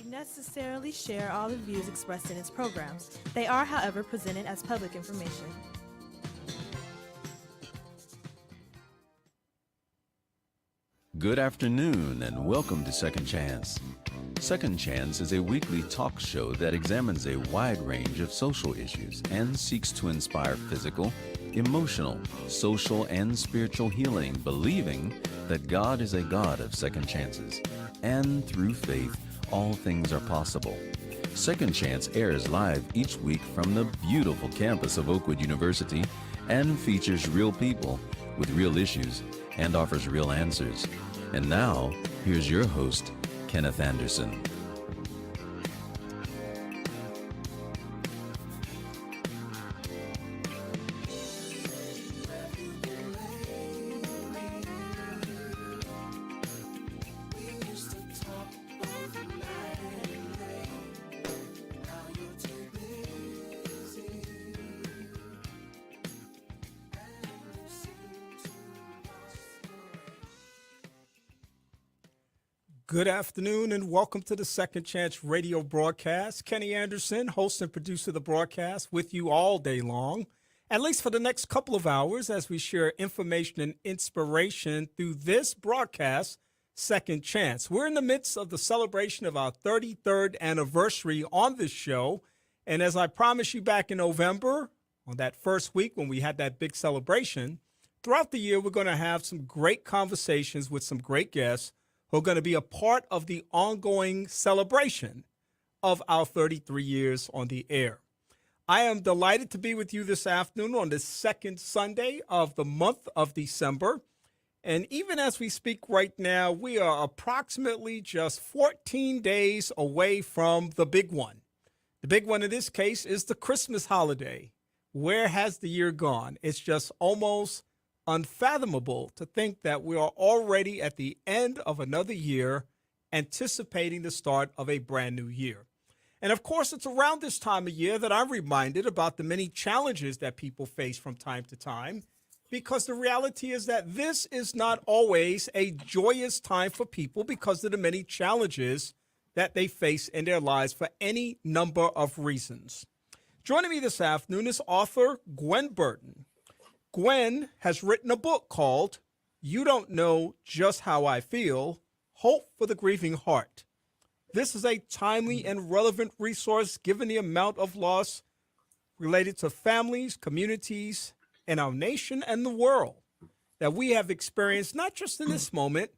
necessarily share all the views expressed in its programs. They are, however, presented as public information. Good afternoon and welcome to Second Chance. Second Chance is a weekly talk show that examines a wide range of social issues and seeks to inspire physical, emotional, social, and spiritual healing, believing that God is a God of second chances. And through faith, all things are possible. Second Chance airs live each week from the beautiful campus of Oakwood University and features real people with real issues and offers real answers. And now, here's your host, Kenneth Anderson. Good afternoon and welcome to the Second Chance radio broadcast. Kenny Anderson, host and producer of the broadcast, with you all day long, at least for the next couple of hours as we share information and inspiration through this broadcast, Second Chance. We're in the midst of the celebration of our 33rd anniversary on this show. And as I promised you back in November, on that first week when we had that big celebration, throughout the year we're going to have some great conversations with some great guests who are going to be a part of the ongoing celebration of our 33 years on the air. I am delighted to be with you this afternoon on the second Sunday of the month of December. And even as we speak right now, we are approximately just 14 days away from the big one. The big one in this case is the Christmas holiday. Where has the year gone? It's just almost unfathomable to think that we are already at the end of another year, anticipating the start of a brand new year. And of course, it's around this time of year that I'm reminded about the many challenges that people face from time to time, because the reality is that this is not always a joyous time for people because of the many challenges that they face in their lives for any number of reasons. Joining me this afternoon is author Gwen Burton. Gwen has written a book called You Don't Know Just How I Feel, Hope for the Grieving Heart. This is a timely and relevant resource given the amount of loss related to families, communities, and our nation and the world that we have experienced, not just in this moment,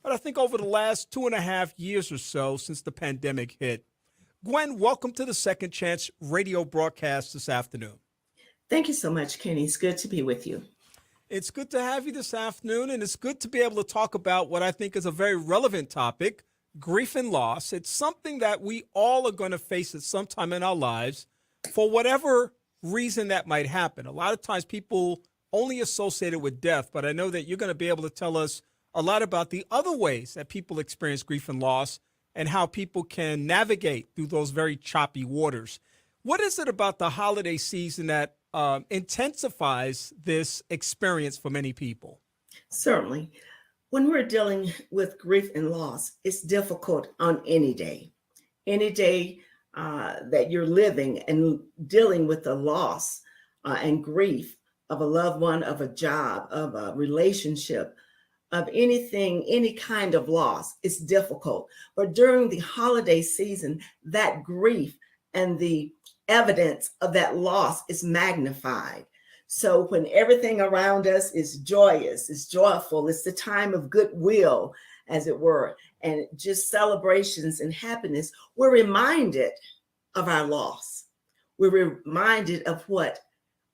but I think over the last 2.5 years or so since the pandemic hit. Gwen, welcome to the Second Chance radio broadcast this afternoon. Thank you so much, Kenny. It's good to be with you. It's good to have you this afternoon, and it's good to be able to talk about what I think is a very relevant topic, grief and loss. It's something that we all are going to face at some time in our lives for whatever reason that might happen. A lot of times people only associate it with death, but I know that you're going to be able to tell us a lot about the other ways that people experience grief and loss and how people can navigate through those very choppy waters. What is it about the holiday season that intensifies this experience for many people? Certainly. When we're dealing with grief and loss, it's difficult on any day. Any day that you're living and dealing with the loss and grief of a loved one, of a job, of a relationship, of anything, any kind of loss, it's difficult. But during the holiday season, that grief and the evidence of that loss is magnified. So when everything around us is joyous, it's joyful, it's the time of goodwill, as it were, and just celebrations and happiness, we're reminded of our loss. We're reminded of what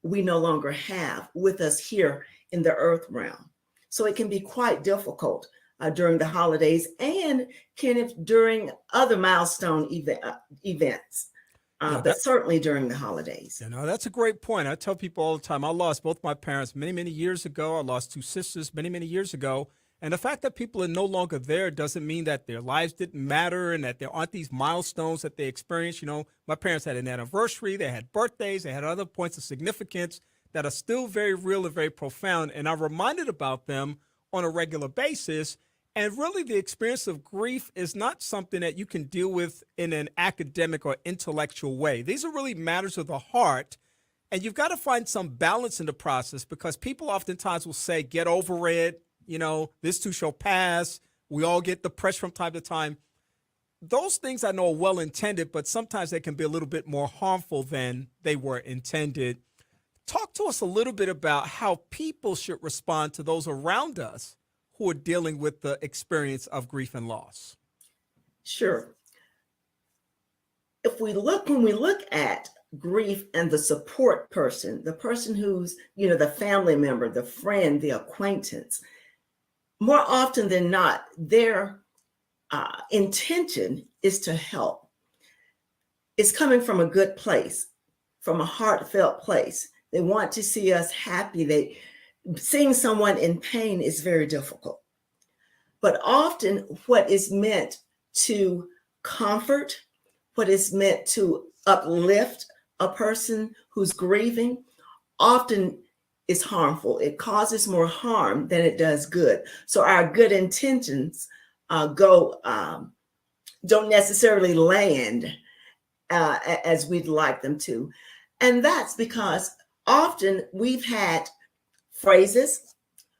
we no longer have with us here in the earth realm. So it can be quite difficult during the holidays and during other milestone events. But certainly during the holidays. You know, that's a great point. I tell people all the time, I lost both my parents many, many years ago. I lost two sisters many, many years ago. And the fact that people are no longer there doesn't mean that their lives didn't matter and that there aren't these milestones that they experienced. You know, my parents had an anniversary, they had birthdays, they had other points of significance that are still very real and very profound. And I'm reminded about them on a regular basis. And really, the experience of grief is not something that you can deal with in an academic or intellectual way. These are really matters of the heart. And you've got to find some balance in the process, because people oftentimes will say, get over it. This too shall pass. We all get depressed from time to time. Those things I know are well intended, but sometimes they can be a little bit more harmful than they were intended. Talk to us a little bit about how people should respond to those around us who are dealing with the experience of grief and loss. Sure. When we look at grief and the support person, the person who's, the family member, the friend, the acquaintance, more often than not, their intention is to help. It's coming from a good place, from a heartfelt place. They want to see us happy. Seeing someone in pain is very difficult. But often what is meant to comfort, what is meant to uplift a person who's grieving, often is harmful. It causes more harm than it does good. So our good intentions don't necessarily land as we'd like them to. And that's because often we've had phrases,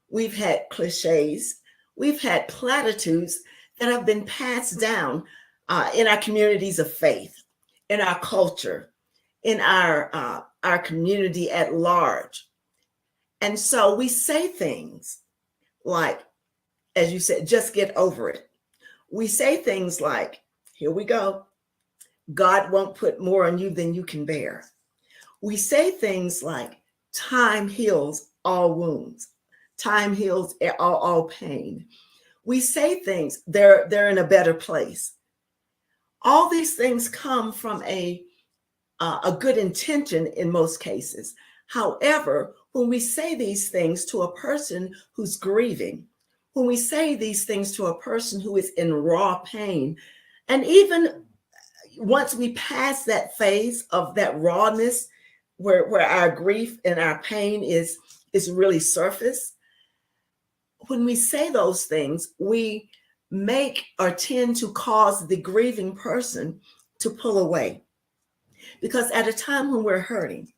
we've had cliches, we've had platitudes that have been passed down in our communities of faith, in our culture, in our community at large. And so we say things like, as you said, just get over it. We say things like, here we go, God won't put more on you than you can bear. We say things like, time heals all wounds. Time heals all pain. We say things, they're in a better place. All these things come from a good intention in most cases. However, when we say these things to a person who's grieving, when we say these things to a person who is in raw pain, and even once we pass that phase of that rawness, where our grief and our pain is really surface, when we say those things, we make or tend to cause the grieving person to pull away. Because at a time when we're hurting,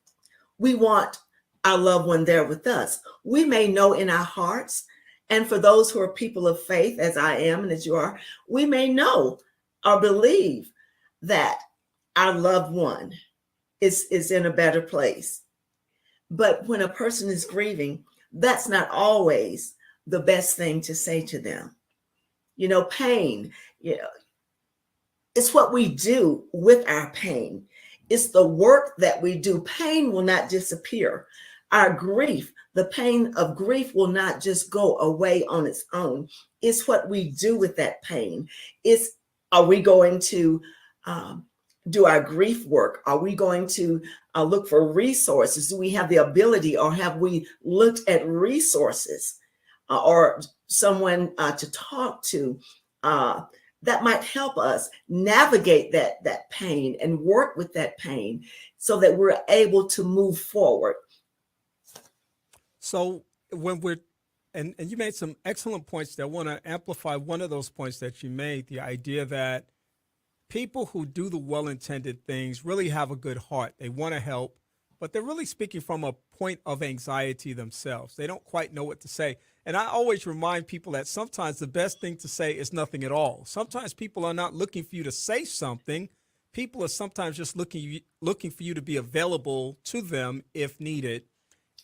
we want our loved one there with us. We may know in our hearts, and for those who are people of faith, as I am and as you are, we may know or believe that our loved one is in a better place. But when a person is grieving, that's not always the best thing to say to them. Pain, it's what we do with our pain. It's the work that we do. Pain will not disappear. Our grief, the pain of grief will not just go away on its own. It's what we do with that pain. Are we going to do our grief work? Are we going to look for resources? Do we have the ability, or have we looked at resources or someone to talk to that might help us navigate that pain and work with that pain so that we're able to move forward? So when and you made some excellent points there. I want to amplify one of those points that you made, the idea that people who do the well-intended things really have a good heart. They want to help, but they're really speaking from a point of anxiety themselves. They don't quite know what to say. And I always remind people that sometimes the best thing to say is nothing at all. Sometimes people are not looking for you to say something. People are sometimes just looking for you to be available to them if needed.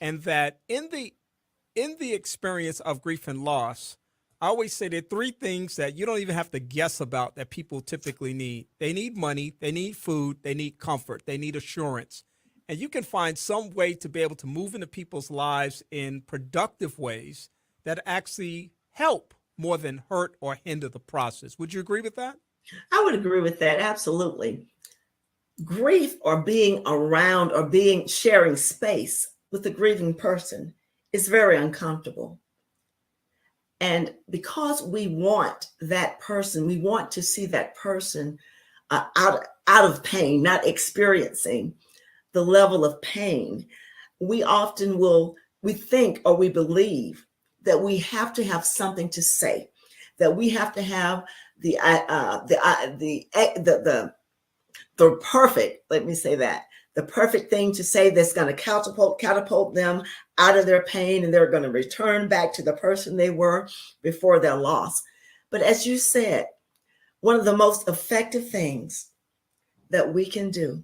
And that in the experience of grief and loss, I always say there are three things that you don't even have to guess about that people typically need. They need money, they need food, they need comfort, they need assurance. And you can find some way to be able to move into people's lives in productive ways that actually help more than hurt or hinder the process. Would you agree with that? I would agree with that, absolutely. Grief, or being around or sharing space with a grieving person, is very uncomfortable. And because we want that person, we want to see that person out of pain, not experiencing the level of pain, we often we think or we believe that we have to have something to say, that we have to have the perfect, let me say that, the perfect thing to say that's going to catapult them out of their pain, and they're going to return back to the person they were before their loss. But as you said, one of the most effective things that we can do,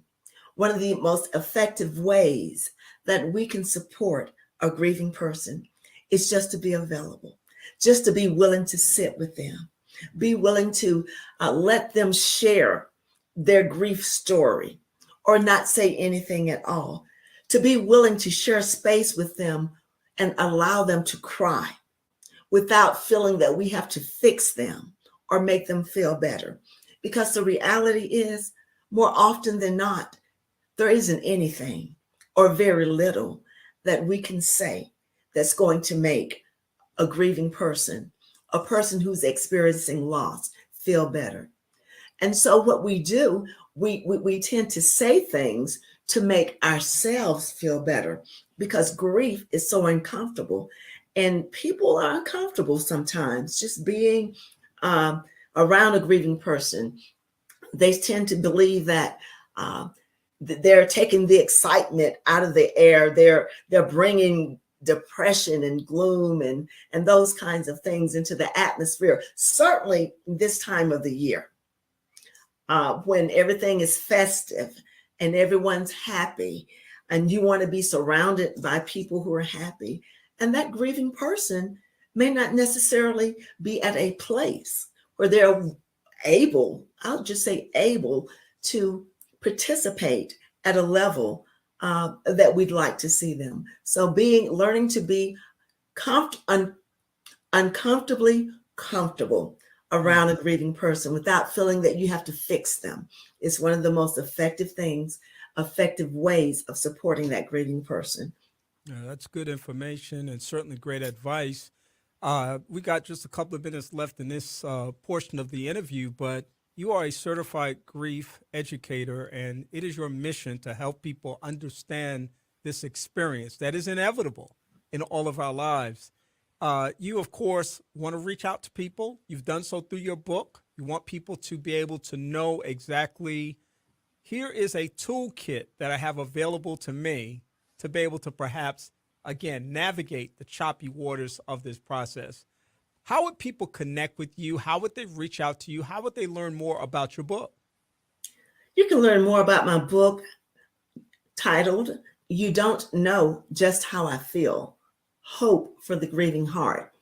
one of the most effective ways that we can support a grieving person is just to be available, just to be willing to sit with them, be willing to let them share their grief story or not say anything at all, to be willing to share space with them and allow them to cry without feeling that we have to fix them or make them feel better. Because the reality is, more often than not, there isn't anything or very little that we can say that's going to make a grieving person, a person who's experiencing loss, feel better. And so what we do, we tend to say things to make ourselves feel better, because grief is so uncomfortable. And people are uncomfortable sometimes just being around a grieving person. They tend to believe that they're taking the excitement out of the air. They're bringing depression and gloom and those kinds of things into the atmosphere. Certainly this time of the year, when everything is festive and everyone's happy, and you want to be surrounded by people who are happy. And that grieving person may not necessarily be at a place where they're able, I'll just say able, to participate at a level that we'd like to see them. So learning to be uncomfortably comfortable around a grieving person without feeling that you have to fix them is one of the most effective ways of supporting that grieving person. Yeah, that's good information and certainly great advice. We got just a couple of minutes left in this portion of the interview, but you are a certified grief educator, and it is your mission to help people understand this experience that is inevitable in all of our lives. You, of course, want to reach out to people. You've done so through your book. You want people to be able to know exactly, here is a toolkit that I have available to me to be able to perhaps, again, navigate the choppy waters of this process. How would people connect with you? How would they reach out to you? How would they learn more about your book? You can learn more about my book titled, You Don't Know Just How I Feel, Hope for the Grieving Heart.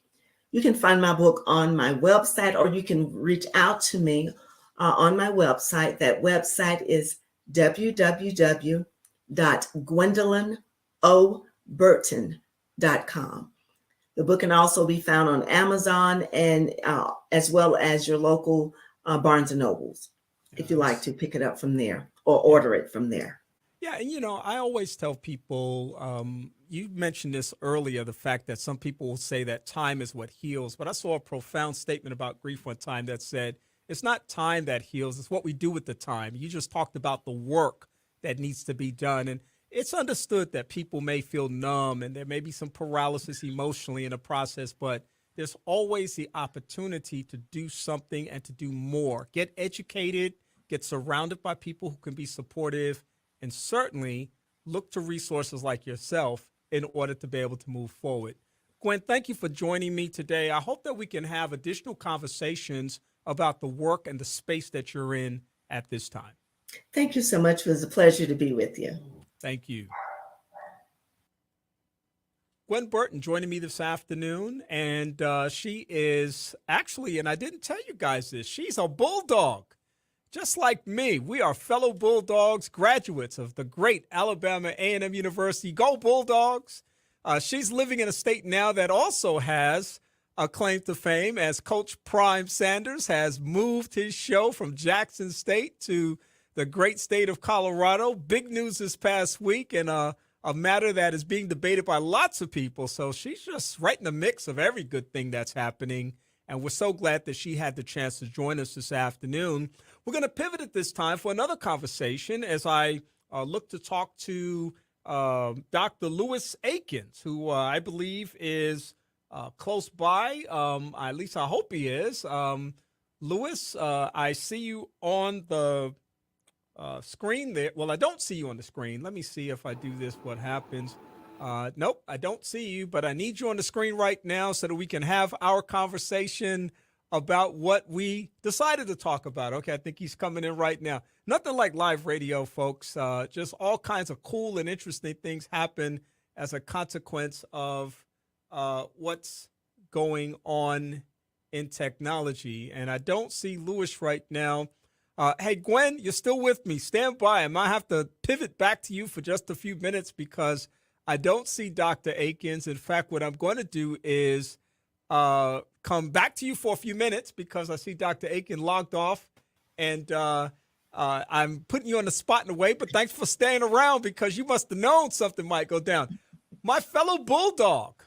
You can find my book on my website, or you can reach out to me on my website. That website is www.gwendolyn.burton.com. The book can also be found on Amazon and as well as your local Barnes and Nobles, if you like to pick it up from there or order it from there. Yeah, and I always tell people, you mentioned this earlier, the fact that some people will say that time is what heals, but I saw a profound statement about grief one time that said, it's not time that heals, it's what we do with the time. You just talked about the work that needs to be done, and it's understood that people may feel numb and there may be some paralysis emotionally in the process, but there's always the opportunity to do something and to do more. Get educated, get surrounded by people who can be supportive, and certainly look to resources like yourself in order to be able to move forward. Gwen, thank you for joining me today. I hope that we can have additional conversations about the work and the space that you're in at this time. Thank you so much. It was a pleasure to be with you. Thank you. Gwen Burton joining me this afternoon, and she is actually, and I didn't tell you guys this, she's a bulldog. Just like me, we are fellow Bulldogs, graduates of the great Alabama A&M University. Go Bulldogs! She's living in a state now that also has a claim to fame, as Coach Prime Sanders has moved his show from Jackson State to the great state of Colorado. Big news this past week, and a matter that is being debated by lots of people. So she's just right in the mix of every good thing that's happening. And we're so glad that she had the chance to join us this afternoon. We're going to pivot at this time for another conversation as I look to talk to Dr. Lewis Akins, who I believe is close by. At least I hope he is. Lewis, I see you on the screen there. Well, I don't see you on the screen. Let me see if I do this, what happens. Nope, I don't see you, but I need you on the screen right now so that we can have our conversation about what we decided to talk about. Okay, I think he's coming in right now. Nothing like live radio, folks. Just all kinds of cool and interesting things happen as a consequence of what's going on in technology. And I don't see Lewis right now. Hey, Gwen, you're still with me. Stand by. I might have to pivot back to you for just a few minutes because I don't see Dr. Akins. In fact, what I'm going to do is come back to you for a few minutes because I see Dr. Akins logged off. And I'm putting you on the spot in a way, but thanks for staying around because you must have known something might go down. My fellow Bulldog.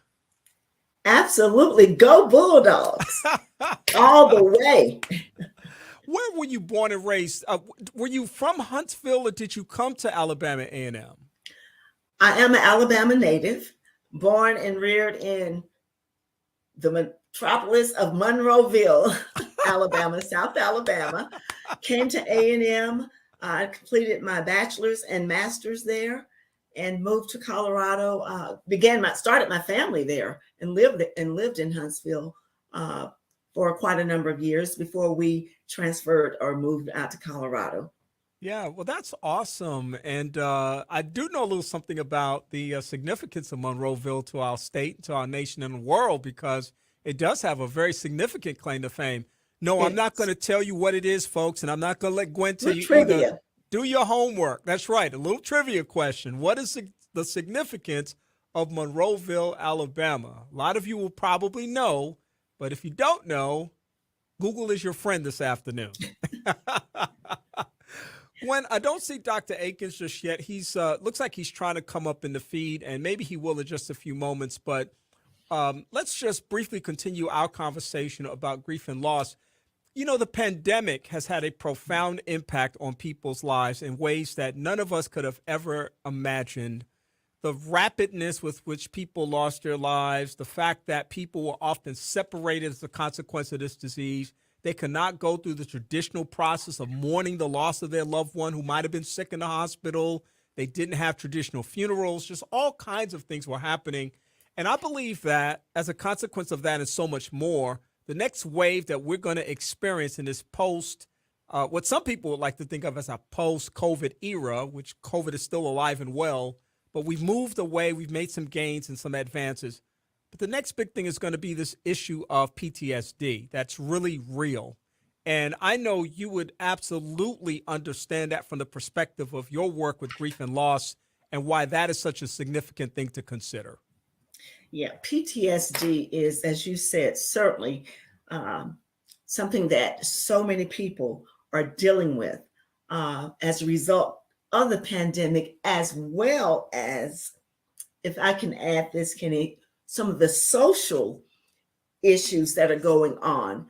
Absolutely. Go Bulldogs. All the way. Where were you born and raised? Were you from Huntsville or did you come to Alabama A&M? I am an Alabama native, born and reared in the metropolis of Monroeville, Alabama, South Alabama. Came to A&M. I completed my bachelor's and master's there and moved to Colorado. Started my family there and lived in Huntsville for quite a number of years before we transferred or moved out to Colorado. Yeah, well, that's awesome. And I do know a little something about the significance of Monroeville to our state, to our nation, and the world, because it does have a very significant claim to fame. No, I'm not going to tell you what it is, folks, and I'm not going to let Gwen tell you either. Do your homework. That's right. A little trivia question. What is the significance of Monroeville, Alabama? A lot of you will probably know, but if you don't know, Google is your friend this afternoon. When I don't see Dr. Akins just yet, he's looks like he's trying to come up in the feed, and maybe he will in just a few moments. But let's just briefly continue our conversation about grief and loss. You know, the pandemic has had a profound impact on people's lives in ways that none of us could have ever imagined. The rapidness with which people lost their lives, the fact that people were often separated as a consequence of this disease. They could not go through the traditional process of mourning the loss of their loved one who might have been sick in the hospital. They didn't have traditional funerals. Just all kinds of things were happening. And I believe that as a consequence of that and so much more, the next wave that we're going to experience in this what some people would like to think of as a post-COVID era, which COVID is still alive and well, but we've moved away, we've made some gains and some advances. But the next big thing is going to be this issue of PTSD. That's really real. And I know you would absolutely understand that from the perspective of your work with grief and loss and why that is such a significant thing to consider. Yeah, PTSD is, as you said, certainly something that so many people are dealing with as a result of the pandemic, as well as, if I can add this, Kenny, some of the social issues that are going on.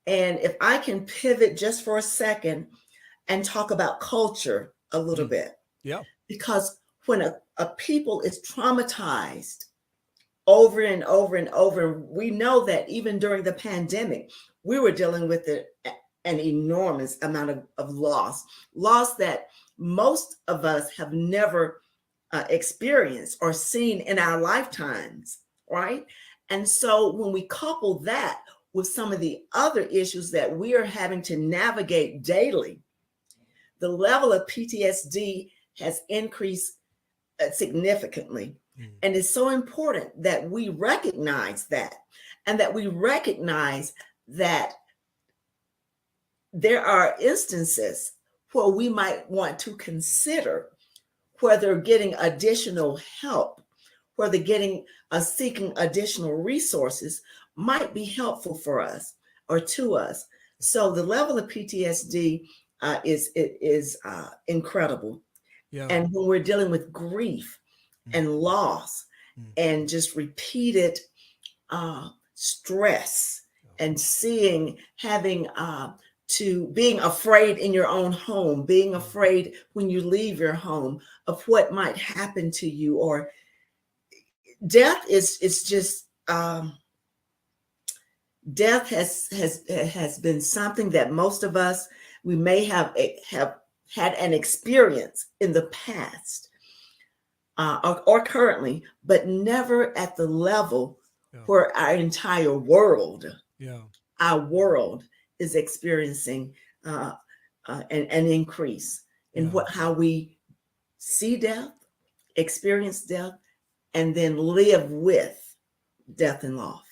And if I can pivot just for a second and talk about culture a little bit. Yeah. Because when a people is traumatized over and over and over, we know that even during the pandemic, we were dealing with an enormous amount of loss that most of us have never experienced or seen in our lifetimes. Right. And so when we couple that with some of the other issues that we are having to navigate daily, the level of PTSD has increased significantly. And it's so important that we recognize that, and that we recognize that there are instances where we might want to consider whether getting additional help, whether seeking additional resources might be helpful for us or to us. So the level of PTSD is incredible. Yeah. And when we're dealing with grief and loss and just repeated stress and being afraid in your own home, being afraid when you leave your home of what might happen to you, or death is just death has been something that most of us, we may have had an experience in the past or currently, but never at the level where our entire world, our world is experiencing an increase in how we see death, experience death, and then live with death and loss.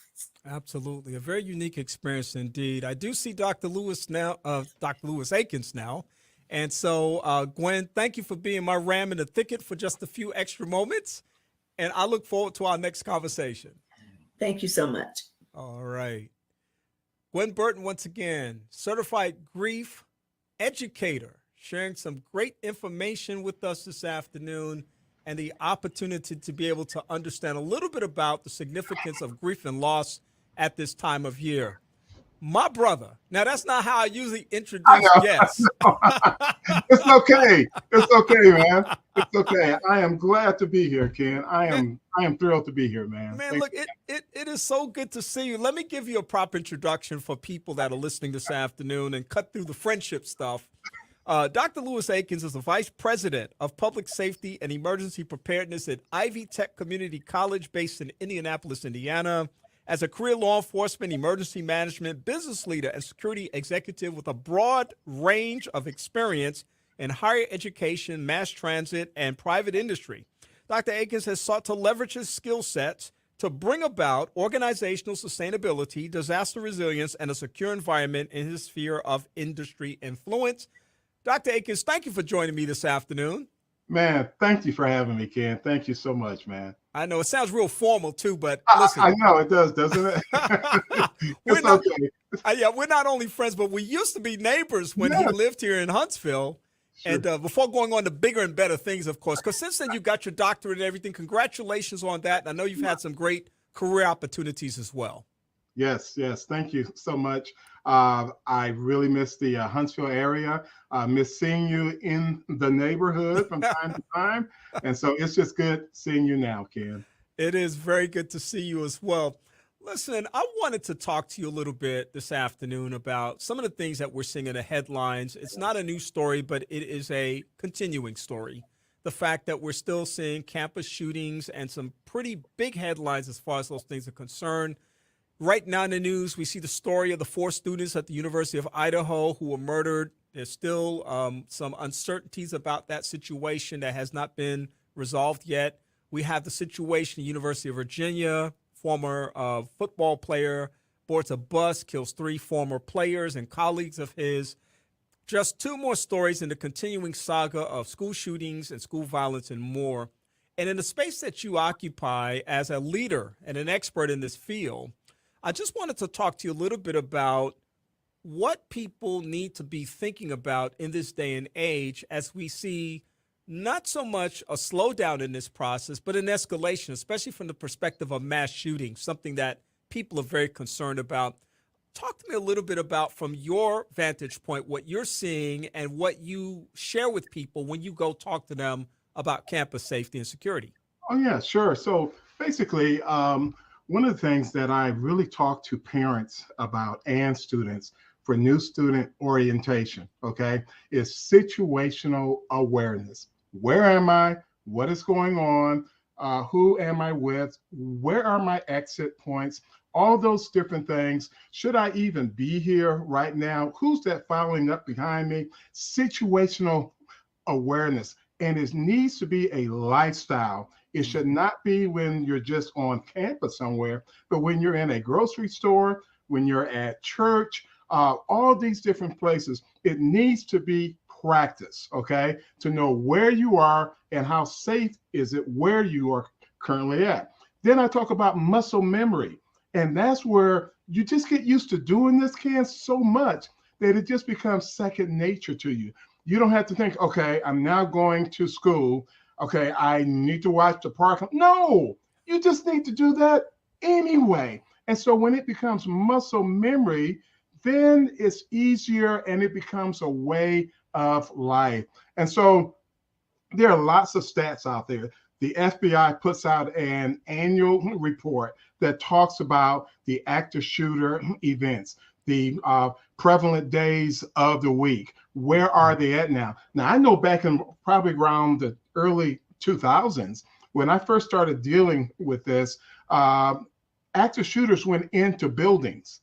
Absolutely. A very unique experience indeed. I do see Dr. Lewis now, Dr. Lewis Akins now. And so, Gwen, thank you for being my ram in the thicket for just a few extra moments. And I look forward to our next conversation. Thank you so much. All right. Gwen Burton, once again, Certified Grief Educator, sharing some great information with us this afternoon and the opportunity to be able to understand a little bit about the significance of grief and loss at this time of year. My brother. Now, that's not how I usually introduce guests. It's okay. It's okay, man. It's okay. I am glad to be here, Ken. I am thrilled to be here, man. Man, look, it is so good to see you. Let me give you a proper introduction for people that are listening this afternoon and cut through the friendship stuff. Dr. Lewis Akins is the Vice President of Public Safety and Emergency Preparedness at Ivy Tech Community College based in Indianapolis, Indiana. As a career law enforcement, emergency management, business leader, and security executive with a broad range of experience in higher education, mass transit, and private industry, Dr. Akins has sought to leverage his skill sets to bring about organizational sustainability, disaster resilience, and a secure environment in his sphere of industry influence. Dr. Akins, thank you for joining me this afternoon. Man, thank you for having me, Ken. Thank you so much, man. I know it sounds real formal too, but listen. I know it does, doesn't it? It's okay. We're not only friends, but we used to be neighbors when he lived here in Huntsville. Sure. And before going on to bigger and better things, of course, because since then you got your doctorate and everything. Congratulations on that. I know you've had some great career opportunities as well. Yes. Thank you so much. I really miss the Huntsville area. Miss seeing you in the neighborhood from time to time. And so it's just good seeing you now, Ken. It is very good to see you as well. Listen, I wanted to talk to you a little bit this afternoon about some of the things that we're seeing in the headlines. It's not a new story, but it is a continuing story. The fact that we're still seeing campus shootings and some pretty big headlines as far as those things are concerned. Right now in the news, we see the story of the 4 students at the University of Idaho who were murdered. There's still some uncertainties about that situation that has not been resolved yet. We have the situation at the University of Virginia, former football player boards a bus, kills 3 former players and colleagues of his. Just 2 more stories in the continuing saga of school shootings and school violence and more. And in the space that you occupy as a leader and an expert in this field, I just wanted to talk to you a little bit about what people need to be thinking about in this day and age as we see not so much a slowdown in this process, but an escalation, especially from the perspective of mass shooting, something that people are very concerned about. Talk to me a little bit about, from your vantage point, what you're seeing and what you share with people when you go talk to them about campus safety and security. Oh, yeah, sure. So basically, one of the things that I really talk to parents about and students for new student orientation, okay, is situational awareness. Where am I? What is going on? Who am I with? Where are my exit points? All those different things. Should I even be here right now? Who's that following up behind me? Situational awareness. And it needs to be a lifestyle. It should not be when you're just on campus somewhere, but when you're in a grocery store, when you're at church, all these different places, it needs to be practice, okay? To know where you are and how safe is it where you are currently at. Then I talk about muscle memory. And that's where you just get used to doing this, Ken, so much that it just becomes second nature to you. You don't have to think, okay, I'm now going to school. Okay, I need to watch the park. No, you just need to do that anyway. And so when it becomes muscle memory, then it's easier and it becomes a way of life. And so there are lots of stats out there. the FBI puts out an annual report that talks about the active shooter events, the prevalent days of the week. Where are they at now? Now, I know back in probably around the early 2000s, when I first started dealing with this, active shooters went into buildings.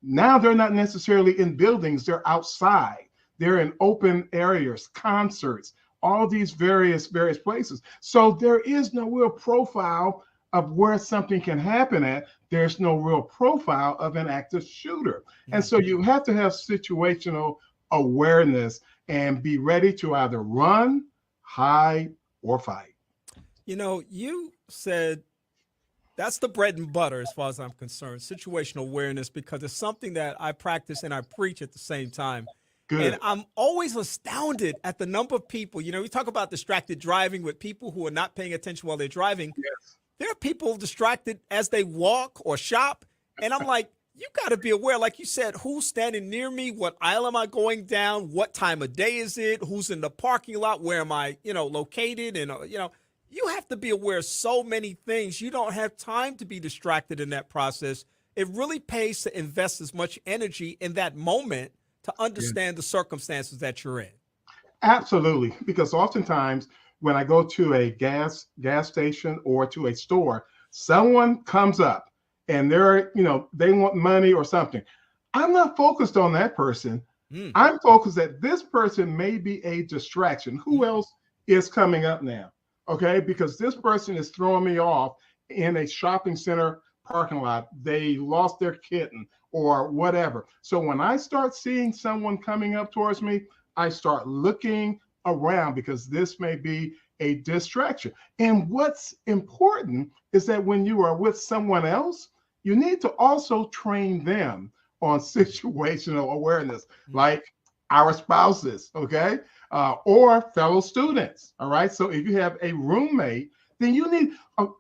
Now they're not necessarily in buildings, they're outside. They're in open areas, concerts, all these various places. So there is no real profile of where something can happen at. There's no real profile of an active shooter. And so you have to have situational awareness and be ready to either run, hide, or fight. You know, you said that's the bread and butter as far as I'm concerned, situational awareness, because it's something that I practice and I preach at the same time. Good. And I'm always astounded at the number of people, you know, we talk about distracted driving with people who are not paying attention while they're driving. Yes. There are people distracted as they walk or shop. And I'm like, you got to be aware, like you said, who's standing near me? What aisle am I going down? What time of day is it? Who's in the parking lot? Where am I, located? And, you have to be aware of so many things. You don't have time to be distracted in that process. It really pays to invest as much energy in that moment to understand the circumstances that you're in. Absolutely. Because oftentimes when I go to a gas station or to a store, someone comes up and they want money or something. I'm not focused on that person. I'm focused that this person may be a distraction. Who else is coming up now? Okay, because this person is throwing me off in a shopping center parking lot. They lost their kitten or whatever. So when I start seeing someone coming up towards me, I start looking around because this may be a distraction. And what's important is that when you are with someone else, you need to also train them on situational awareness, like our spouses, okay? Or fellow students, all right? So if you have a roommate, then you need,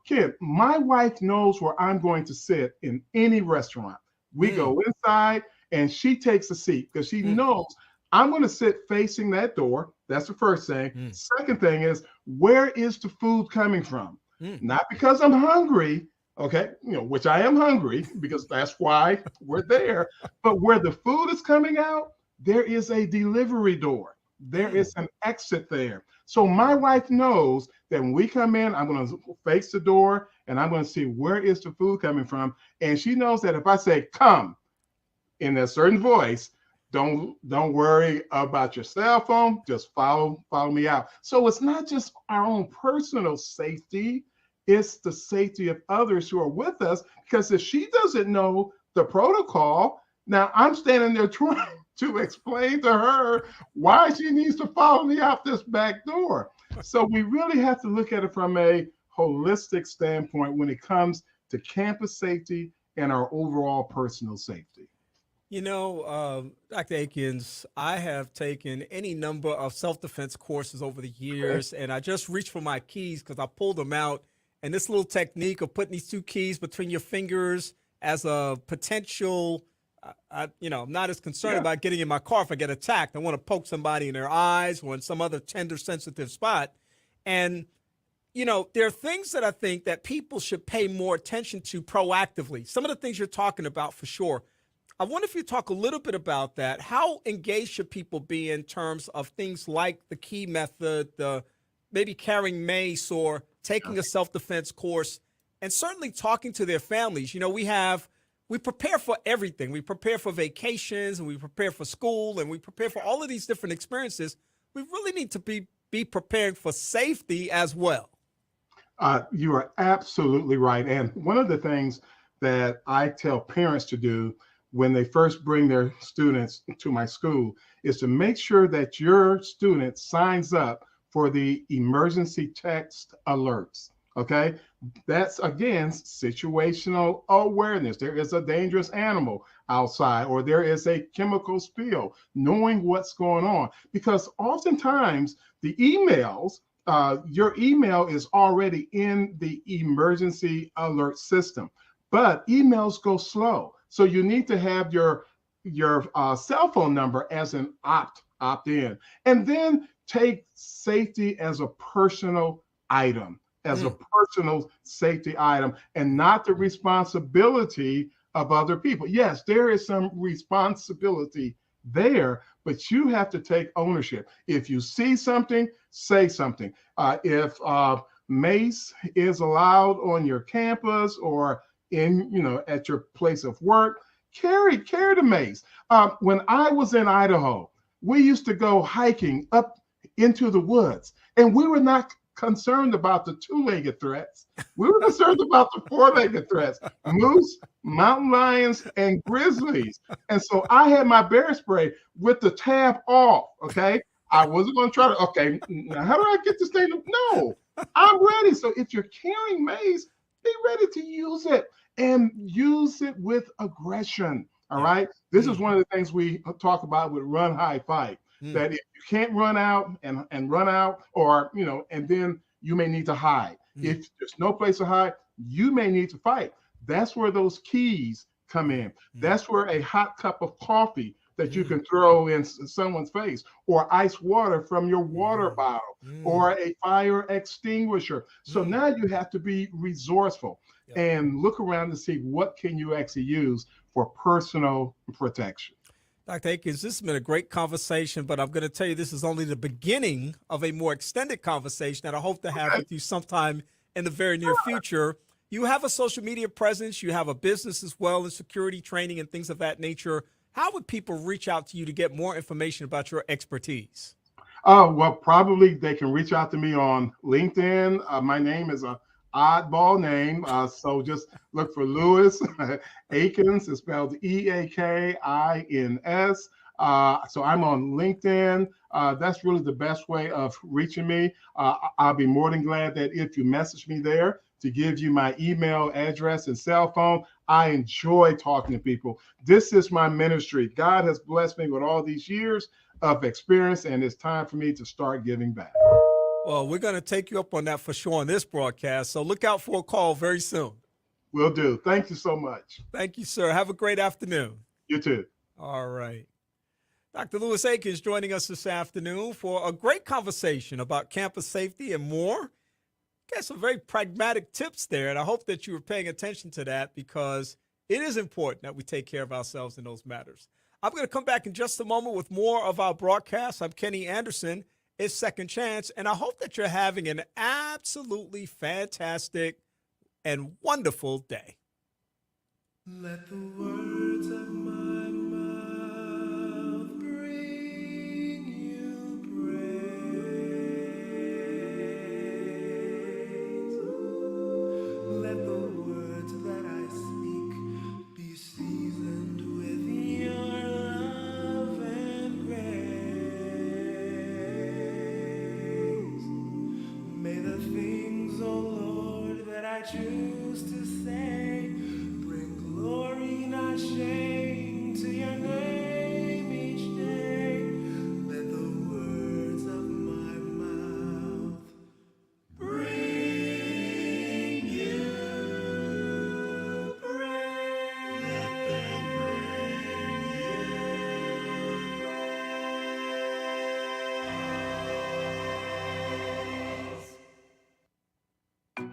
kid, my wife knows where I'm going to sit in any restaurant. We go inside and she takes a seat because she knows I'm going to sit facing that door. That's the first thing. Second thing is, where is the food coming from? Not because I'm hungry, okay, which I am hungry because that's why we're there, but where the food is coming out, there is a delivery door. There is an exit there. So my wife knows that when we come in, I'm going to face the door and I'm going to see where is the food coming from. And she knows that if I say come in a certain voice, don't worry about your cell phone, just follow me out. So it's not just our own personal safety, it's the safety of others who are with us, because if she doesn't know the protocol, now I'm standing there trying to explain to her why she needs to follow me out this back door. So we really have to look at it from a holistic standpoint when it comes to campus safety and our overall personal safety. Dr. Akins, I have taken any number of self-defense courses over the years, and I just reached for my keys because I pulled them out. And this little technique of putting these two keys between your fingers as a potential, I'm not as concerned about getting in my car if I get attacked. I want to poke somebody in their eyes or in some other tender, sensitive spot. And, there are things that I think that people should pay more attention to proactively. Some of the things you're talking about for sure. I wonder if you talk a little bit about that. How engaged should people be in terms of things like the key method, the maybe carrying mace or taking a self-defense course, and certainly talking to their families? We prepare for everything. We prepare for vacations, and we prepare for school, and we prepare for all of these different experiences. We really need to be preparing for safety as well. You are absolutely right. And one of the things that I tell parents to do when they first bring their students to my school is to make sure that your student signs up for the emergency text alerts. Okay, that's again situational awareness. There is a dangerous animal outside, or there is a chemical spill, knowing what's going on. Because oftentimes the emails, your email is already in the emergency alert system, but emails go slow. So you need to have your cell phone number as an opt in, and then take safety as a personal item. as a personal safety item and not the responsibility of other people. Yes, there is some responsibility there, but you have to take ownership. If you see something, say something. If mace is allowed on your campus or at your place of work, carry the mace. When I was in Idaho, we used to go hiking up into the woods, and we were not concerned about the two-legged threats. We were concerned about the four-legged threats: moose, mountain lions, and grizzlies. And so I had my bear spray with the tab off. Okay, I wasn't going to try to. Okay, now how do I get this thing? No, I'm ready. So if you're carrying mace, be ready to use it, and use it with aggression. All right. This is one of the things we talk about with run, hide, fight. That if you can't run out and run out, or and then you may need to hide. If there's no place to hide, you may need to fight. That's where those keys come in. That's where a hot cup of coffee that you can throw in someone's face, or ice water from your water bottle, or a fire extinguisher. So now you have to be resourceful and look around to see what can you actually use for personal protection. Dr. Akins, this has been a great conversation, but I'm going to tell you this is only the beginning of a more extended conversation that I hope to have with you sometime in the very near future. You have a social media presence, you have a business as well, and security training and things of that nature. How would people reach out to you to get more information about your expertise? Well, probably they can reach out to me on LinkedIn. My name is a oddball name, so just look for Lewis Akins. It's spelled Eakins. So I'm on LinkedIn. That's really the best way of reaching me. I'll be more than glad that if you message me there, to give you my email address and cell phone. I enjoy talking to people. This is my ministry. God has blessed me with all these years of experience, and it's time for me to start giving back. Well, we're going to take you up on that for sure on this broadcast, so look out for a call very soon. Will do. Thank you so much. Thank you, sir. Have a great afternoon. You too. All right. Dr. Lewis Akins joining us this afternoon for a great conversation about campus safety and more. Got some very pragmatic tips there, and I hope that you were paying attention to that, because it is important that we take care of ourselves in those matters. I'm going to come back in just a moment with more of our broadcast. I'm Kenny Anderson. It's Second Chance, and I hope that you're having an absolutely fantastic and wonderful day. Let the words of my mouth bring you praise. Let the words that I speak be seasoned with your love and grace. May the things, oh Lord, that I choose to say bring glory, not shame, to your name each day. Let the words of my mouth bring you praise. Let them bring you praise.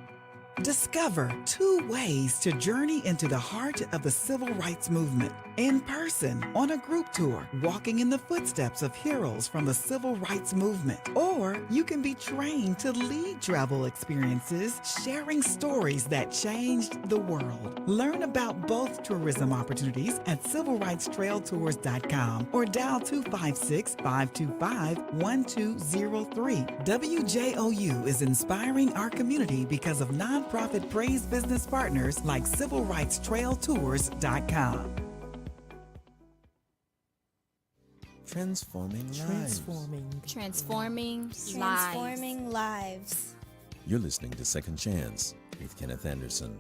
Discover 2 ways to journey into the heart of the civil rights movement. In person, on a group tour, walking in the footsteps of heroes from the civil rights movement. Or you can be trained to lead travel experiences, sharing stories that changed the world. Learn about both tourism opportunities at civilrightstrailtours.com or dial 256-525-1203. WJOU is inspiring our community because of nonprofit praise business partners like civilrightstrailtours.com. Transforming lives. Transforming lives. You're listening to Second Chance with Kenneth Anderson.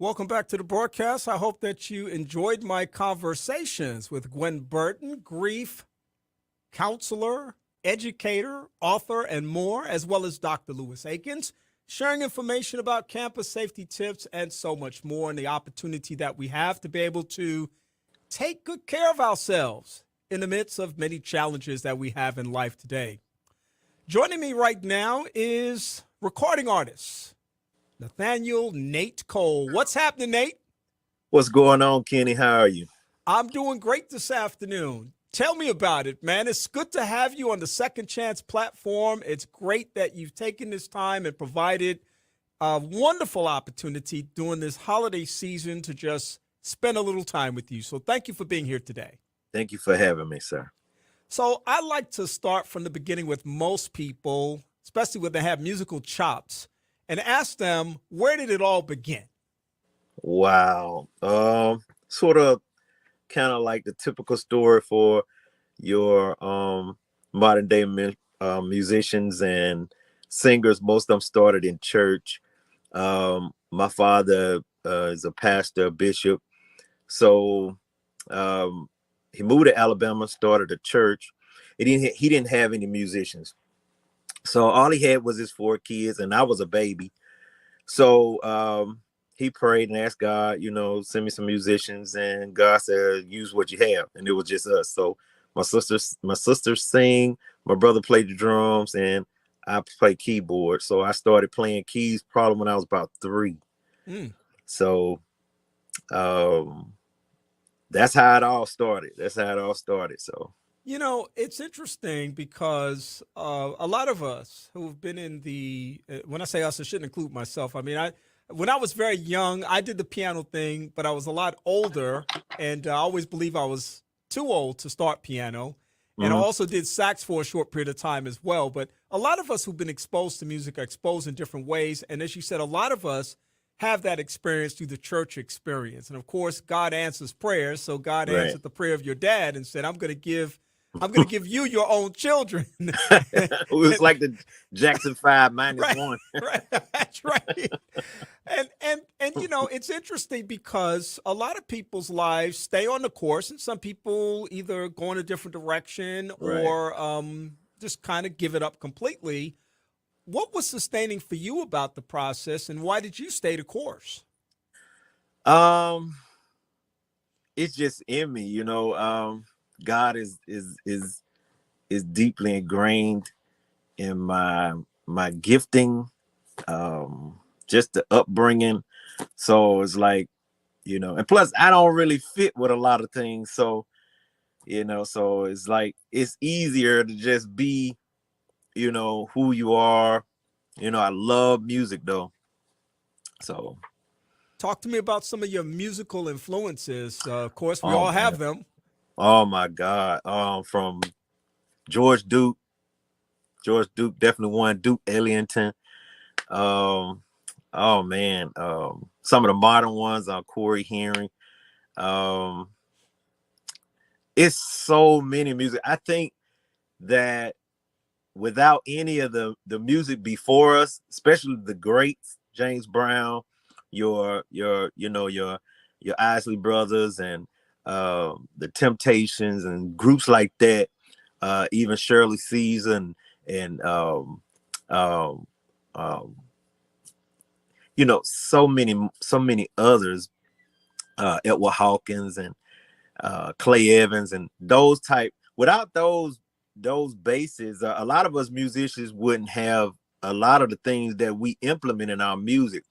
Welcome back to the broadcast. I hope that you enjoyed my conversations with Gwen Burton, grief counselor, educator, author, and more, as well as Dr. Lewis Akins, sharing information about campus safety tips and so much more, and the opportunity that we have to be able to take good care of ourselves in the midst of many challenges that we have in life today. Joining me right now is recording artist Nathaniel Nate Cole. What's happening, Nate? What's going on, Kenny? How are you? I'm doing great this afternoon. Tell me about it, man. It's good to have you on the Second Chance platform. It's great that you've taken this time and provided a wonderful opportunity during this holiday season to just spend a little time with you. So thank you for being here today. Thank you for having me, sir. So I like to start from the beginning with most people, especially when they have musical chops, and ask them, where did it all begin? Wow. Sort of kind of like the typical story for your modern day musicians and singers. Most of them started in church. My father is a pastor, bishop. So he moved to Alabama, started a church. He didn't have any musicians. So all he had was his 4 kids, and I was a baby. So he prayed and asked God, send me some musicians, and God said, use what you have. And it was just us. So my sisters sing, my brother played the drums, and I play keyboard. So I started playing keys probably when I was about 3. So that's how it all started. So it's interesting because a lot of us who've been in when I say us, I shouldn't include myself. I mean, when I was very young, I did the piano thing, but I was a lot older, and I always believe I was too old to start piano. And I also did sax for a short period of time as well. But a lot of us who've been exposed to music are exposed in different ways. And as you said, a lot of us have that experience through the church experience. And of course, God answers prayers. So God answered the prayer of your dad and said, I'm going to give you your own children. It was like the Jackson 5 minus 1. Right, that's right. And it's interesting because a lot of people's lives stay on the course, and some people either go in a different direction or just kind of give it up completely. What was sustaining for you about the process, and why did you stay the course? It's just in me, God is deeply ingrained in my gifting, just the upbringing. So it's like, and plus I don't really fit with a lot of things. So, so it's like, it's easier to just be, who you are. I love music though. So talk to me about some of your musical influences. Of course, we all have them. Oh my God. From George Duke, definitely one. Duke Ellington. Oh man. Some of the modern ones are Corey Henry. It's so many music. I think that without any of the music before us, especially the greats, James Brown, your Isley Brothers, and the Temptations, and groups like that, even Shirley Caesar and so many others, Edward Hawkins and Clay Evans, and those type. Without those bases, a lot of us musicians wouldn't have a lot of the things that we implement in our music,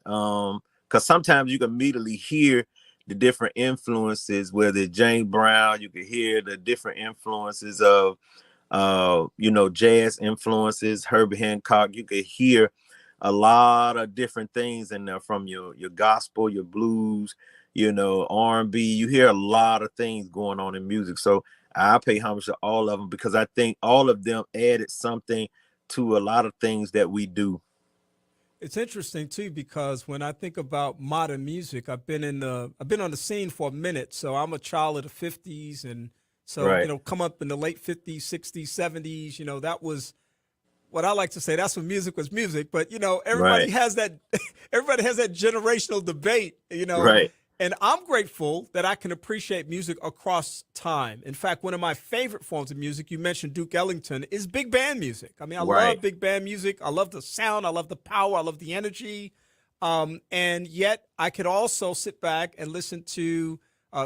because sometimes you can immediately hear the different influences. Whether it's James Brown, you can hear the different influences of jazz influences, Herbie Hancock. You could hear a lot of different things in there, from your gospel, your blues, R&B. You hear a lot of things going on in music. So I pay homage to all of them, because I think all of them added something to a lot of things that we do. It's interesting too, because when I think about modern music, I've been on the scene for a minute. So I'm a child of the 50s, and so come up in the late 50s, 60s, 70s. That was what I like to say, that's when music was music. But everybody Right. has that. Everybody has that generational debate. Right. And I'm grateful that I can appreciate music across time. In fact, one of my favorite forms of music, you mentioned Duke Ellington, is big band music. I mean, I Right. love big band music. I love the sound. I love the power. I love the energy. And yet I could also sit back and listen to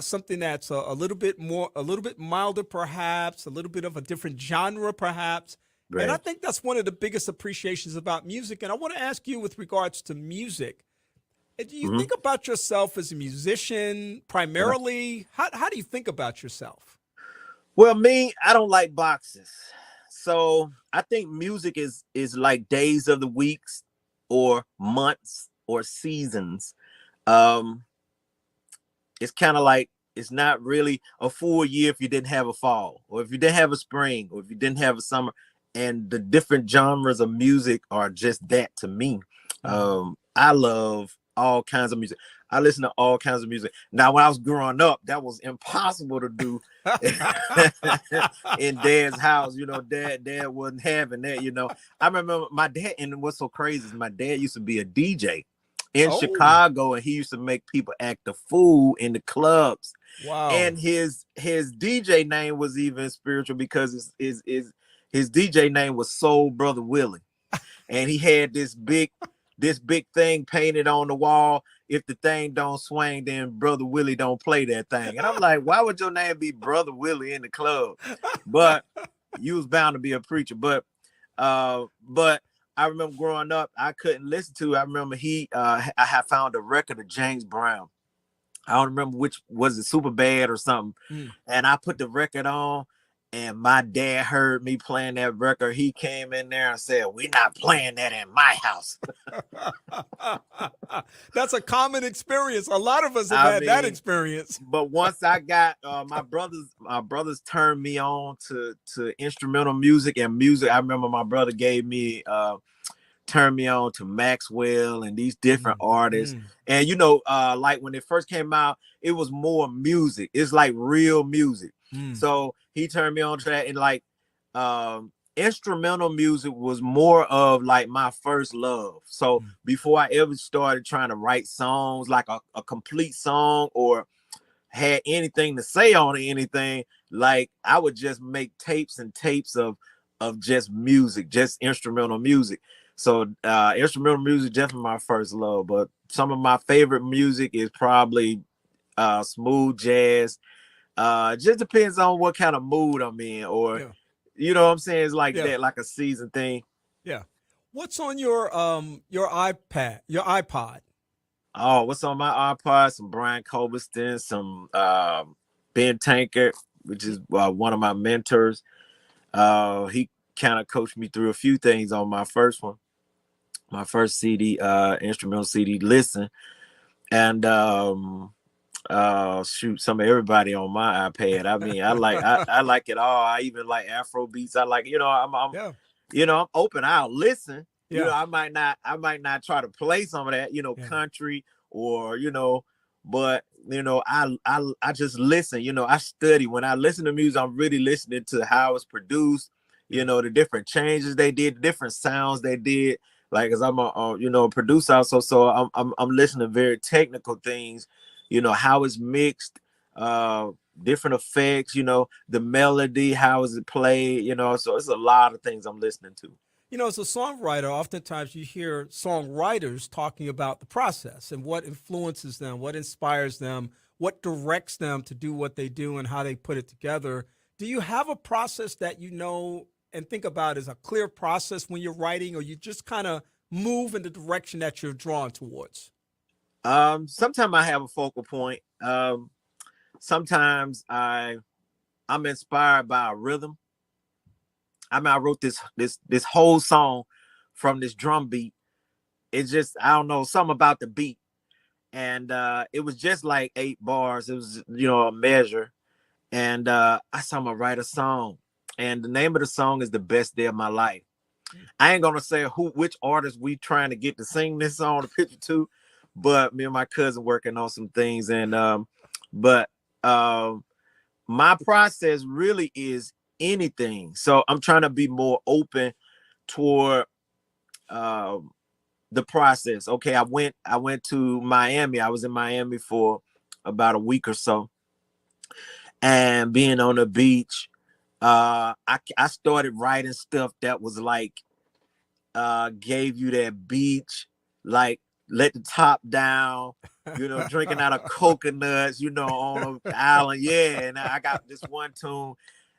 something that's a little bit milder, perhaps, a little bit of a different genre, perhaps. Right. And I think that's one of the biggest appreciations about music. And I want to ask you, with regards to music, do you think about yourself as a musician primarily? How do you think about yourself? Well, me, I don't like boxes. So I think music is like days of the weeks or months or seasons. It's kind of like, it's not really a full year if you didn't have a fall, or if you didn't have a spring, or if you didn't have a summer. And the different genres of music are just that to me. I love all kinds of music. I listen to all kinds of music. Now, when I was growing up, that was impossible to do in Dad's house. Dad wasn't having that. I remember my dad, and what's so crazy is my dad used to be a DJ in Chicago, and he used to make people act a fool in the clubs. Wow. And his DJ name was even spiritual, because his DJ name was Soul Brother Willie. And he had this big thing painted on the wall. If the thing don't swing, then Brother Willie don't play that thing. And I'm like, why would your name be Brother Willie in the club? But you was bound to be a preacher. But I remember growing up, I couldn't listen to. I remember I had found a record of James Brown. I don't remember which, was it Super Bad or something. And I put the record on, and my dad heard me playing that record. He came in there and said, "We're not playing that in my house." That's a common experience. A lot of us have had that experience. But once I got my brothers turned me on to instrumental music and music. I remember my brother turned me on to Maxwell and these different artists. And like when it first came out, it was more music. It's like real music. So he turned me on to that, and like instrumental music was more of like my first love. So before I ever started trying to write songs, like a complete song, or had anything to say on anything, like I would just make tapes and tapes of just music, just instrumental music. So instrumental music definitely my first love. But some of my favorite music is probably smooth jazz. Just depends on what kind of mood I'm in, or you know what I'm saying? It's like that, like a season thing. Yeah. What's on your iPod? Oh, what's on my iPod? Some Brian Culbertson, some Ben Tankard, which is one of my mentors. He kind of coached me through a few things on my first one. My first CD, instrumental CD, Listen. And some of everybody on my iPad. I mean, I like it all. I even like Afro beats. I like, I'm open. I'll listen. I might not try to play some of that, country or, but I just listen. I study. When I listen to music, I'm really listening to how it's produced, the different changes they did, the different sounds they did. Like, cause I'm a producer also, so I'm listening to very technical things. How it's mixed, different effects, the melody, how is it played, so it's a lot of things I'm listening to. As a songwriter, oftentimes you hear songwriters talking about the process and what influences them, what inspires them, what directs them to do what they do, and how they put it together. Do you have a process that and think about as a clear process when you're writing, or you just kind of move in the direction that you're drawn towards? Sometimes I have a focal point. Sometimes I'm inspired by a rhythm. I mean, I wrote this whole song from this drum beat. It's just, I don't know, something about the beat. And it was just like 8 bars. It was, a measure. And I said, I'm gonna write a song. And the name of the song is The Best Day of My Life. I ain't gonna say which artist we trying to get to sing this song, the picture to, but me and my cousin working on some things. And my process really is anything. So I'm trying to be more open toward the process. Okay, I went to Miami. I was in Miami for about a week or so, and being on the beach, I started writing stuff that was like gave you that beach, like let the top down, drinking out of coconuts, on an island. Yeah, and I got this one tune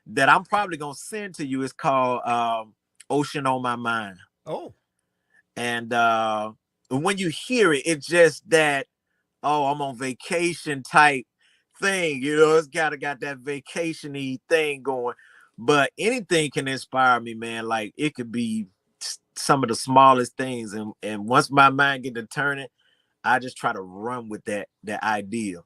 that I'm probably gonna send to you. It's called Ocean on My Mind. Oh. And when you hear it, it's just that, oh, I'm on vacation type thing. It's got that vacation-y thing going. But anything can inspire me, man. Like, it could be some of the smallest things. And once my mind get to turning, I just try to run with that idea.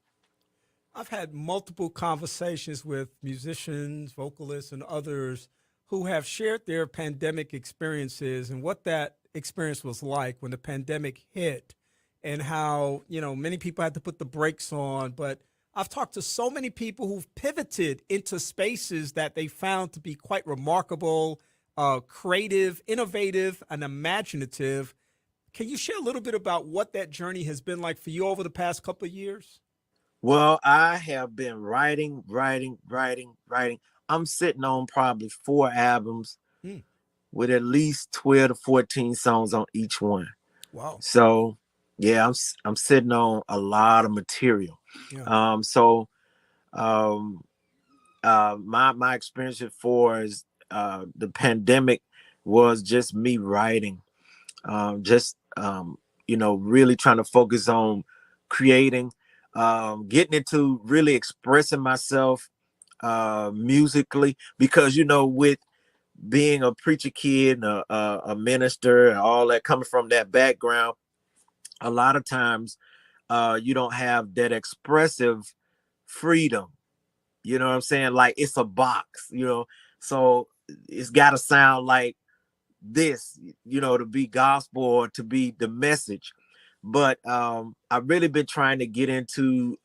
I've had multiple conversations with musicians, vocalists, and others who have shared their pandemic experiences and what that experience was like when the pandemic hit, and how, many people had to put the brakes on. But I've talked to so many people who've pivoted into spaces that they found to be quite remarkable, creative, innovative, and imaginative. Can you share a little bit about what that journey has been like for you over the past couple of years? Well, I have been writing. I'm sitting on probably 4 albums with at least 12 to 14 songs on each one. Wow. So, yeah, I'm sitting on a lot of material. Yeah. My experience as far as the pandemic was just me writing, really trying to focus on creating, getting into really expressing myself musically, because with being a preacher kid and a minister and all that, coming from that background, a lot of times you don't have that expressive freedom. You know what I'm saying? Like, it's a box, so it's got to sound like this, to be gospel or to be the message. But I've really been trying to get into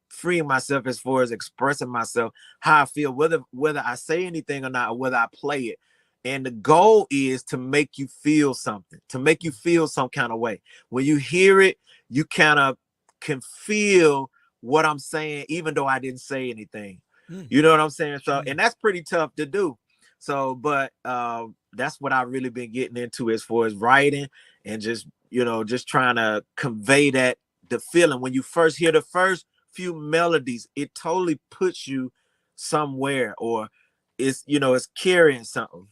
freeing myself as far as expressing myself, how I feel, whether I say anything or not, or whether I play it. And the goal is to make you feel something, to make you feel some kind of way. When you hear it, you kind of can feel what I'm saying, even though I didn't say anything. You know what I'm saying? So, and that's pretty tough to do. So, but that's what I've really been getting into as far as writing, and just trying to convey the feeling. When you first hear the first few melodies, it totally puts you somewhere, or it's carrying something.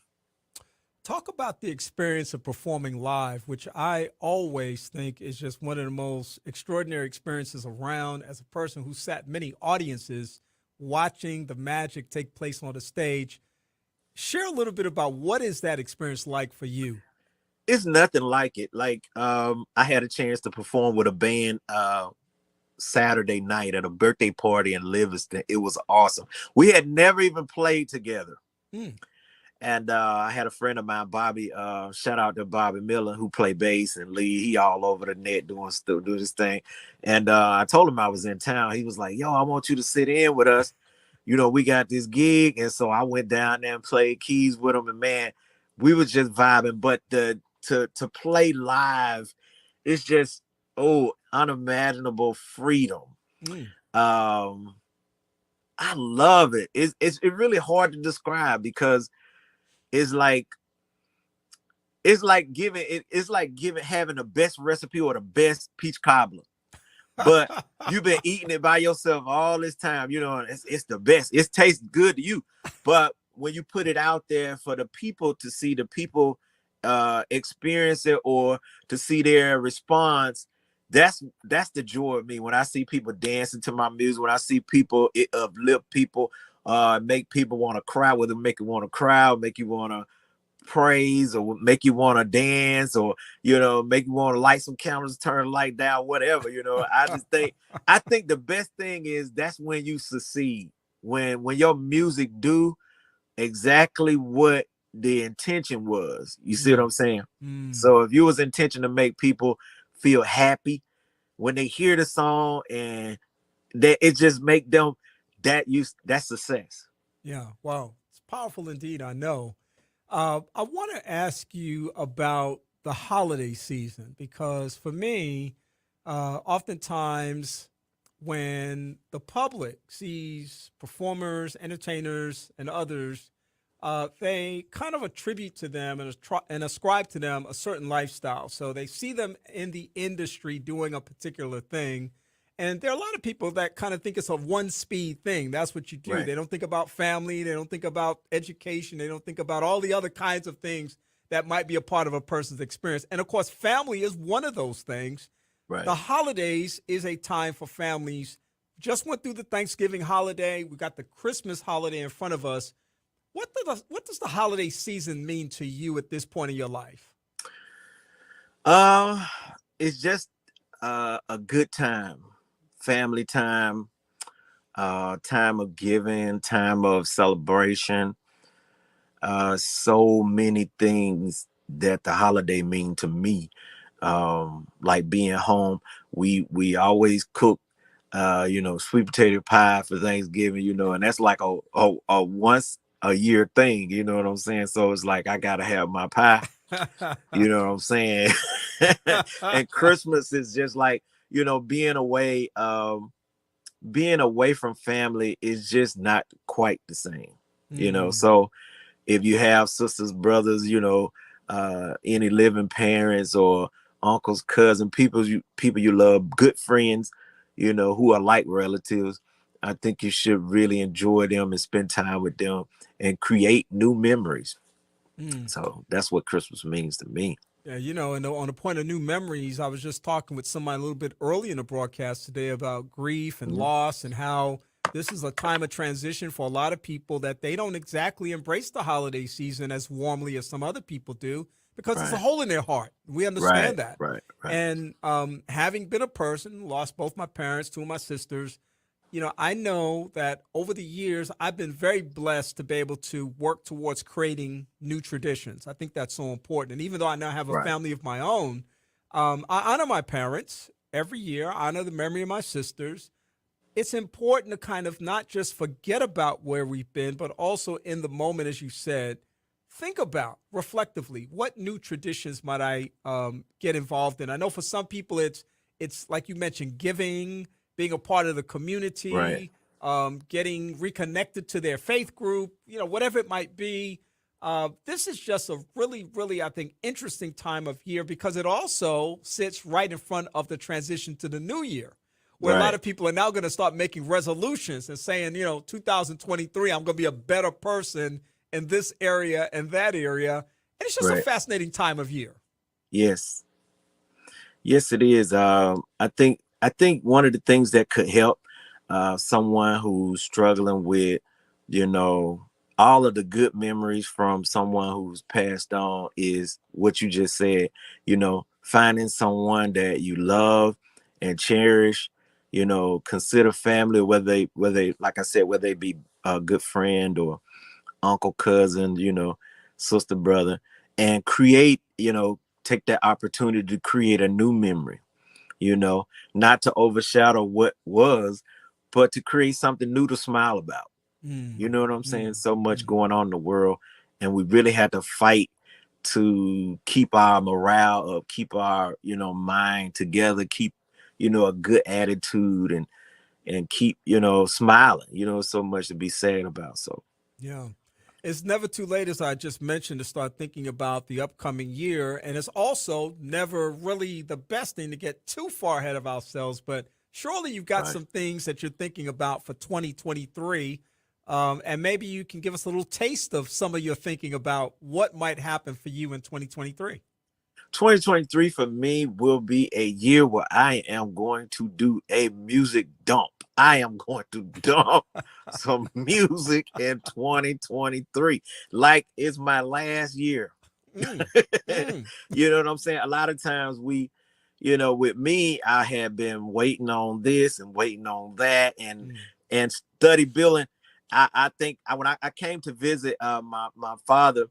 Talk about the experience of performing live, which I always think is just one of the most extraordinary experiences around, as a person who sat many audiences watching the magic take place on the stage. Share a little bit about what is that experience like for you? It's nothing like it. Like, I had a chance to perform with a band Saturday night at a birthday party in Livingston. It was awesome. We had never even played together. And I had a friend of mine, Bobby, shout out to Bobby Miller, who played bass and lead. He all over the net doing his thing. And I told him I was in town. He was like, yo, I want you to sit in with us. We got this gig. And so I went down there and played keys with him. And man, we was just vibing. But to play live, it's just, unimaginable freedom. I love it. It's really hard to describe, because it's like having the best recipe or the best peach cobbler, but you've been eating it by yourself all this time. It's the best. It tastes good to you, but when you put it out there for the people to see, the people experience it, or to see their response, that's the joy of me. When I see people dancing to my music, when I see people, it uplift people, make people want to cry, whether make you want to cry, or make you want to praise, or make you want to dance, or make you want to light some candles, turn the light down, whatever. I think the best thing is that's when you succeed, when your music do exactly what the intention was. You see what I'm saying? So if you was intention to make people feel happy when they hear the song, and that it just make them that's success. Yeah. Wow. It's powerful indeed. I know. I want to ask you about the holiday season because for me, oftentimes when the public sees performers, entertainers, and others, they kind of attribute to them and ascribe to them a certain lifestyle. So they see them in the industry doing a particular thing. And there are a lot of people that kind of think it's a one speed thing. That's what you do. Right. They don't think about family. They don't think about education. They don't think about all the other kinds of things that might be a part of a person's experience. And of course, family is one of those things. Right. The holidays is a time for families. Just went through the Thanksgiving holiday. We got the Christmas holiday in front of us. What does the holiday season mean to you at this point in your life? It's just a good time, family time, time of giving, time of celebration. So many things that the holiday mean to me. Like being home, we always cook, sweet potato pie for Thanksgiving, and that's like a once a year thing, you know what I'm saying? So it's like I gotta have my pie, you know what I'm saying? And Christmas is just like, being away from family is just not quite the same, So if you have sisters, brothers, any living parents or uncles, cousins, people you love, good friends, who are like relatives, I think you should really enjoy them and spend time with them and create new memories. So that's what Christmas means to me. Yeah, and on the point of new memories, I was just talking with somebody a little bit early in the broadcast today about grief and loss and how this is a time of transition for a lot of people that they don't exactly embrace the holiday season as warmly as some other people do because it's a hole in their heart. We understand that. Right. And having been a person who lost both my parents, two of my sisters, I know that over the years, I've been very blessed to be able to work towards creating new traditions. I think that's so important. And even though I now have a family of my own, I honor my parents every year. I honor the memory of my sisters. It's important to kind of not just forget about where we've been, but also in the moment, as you said, think about reflectively, what new traditions might I get involved in? I know for some people, it's like you mentioned, giving, being a part of the community, getting reconnected to their faith group, whatever it might be. This is just a really, really, I think, interesting time of year because it also sits right in front of the transition to the new year, where a lot of people are now going to start making resolutions and saying, 2023, I'm going to be a better person in this area and that area. And it's just a fascinating time of year. Yes, it is. I think one of the things that could help someone who's struggling with, all of the good memories from someone who's passed on is what you just said, finding someone that you love and cherish, consider family, whether they, like I said, whether they be a good friend or uncle, cousin, sister, brother, and create, take that opportunity to create a new memory. Not to overshadow what was, but to create something new to smile about. You know what I'm saying? So much going on in the world, and we really had to fight to keep our morale up, keep our, mind together, keep, a good attitude and keep, smiling, so much to be sad about. So, yeah. It's never too late, as I just mentioned, to start thinking about the upcoming year. And it's also never really the best thing to get too far ahead of ourselves. But surely you've got some things that you're thinking about for 2023. And maybe you can give us a little taste of some of your thinking about what might happen for you in 2023. 2023 for me will be a year where I am going to do a music dump. I am going to dump some music in 2023. Like it's my last year. You know what I'm saying? A lot of times with me, I have been waiting on this and waiting on that and study building. I think when I came to visit my father,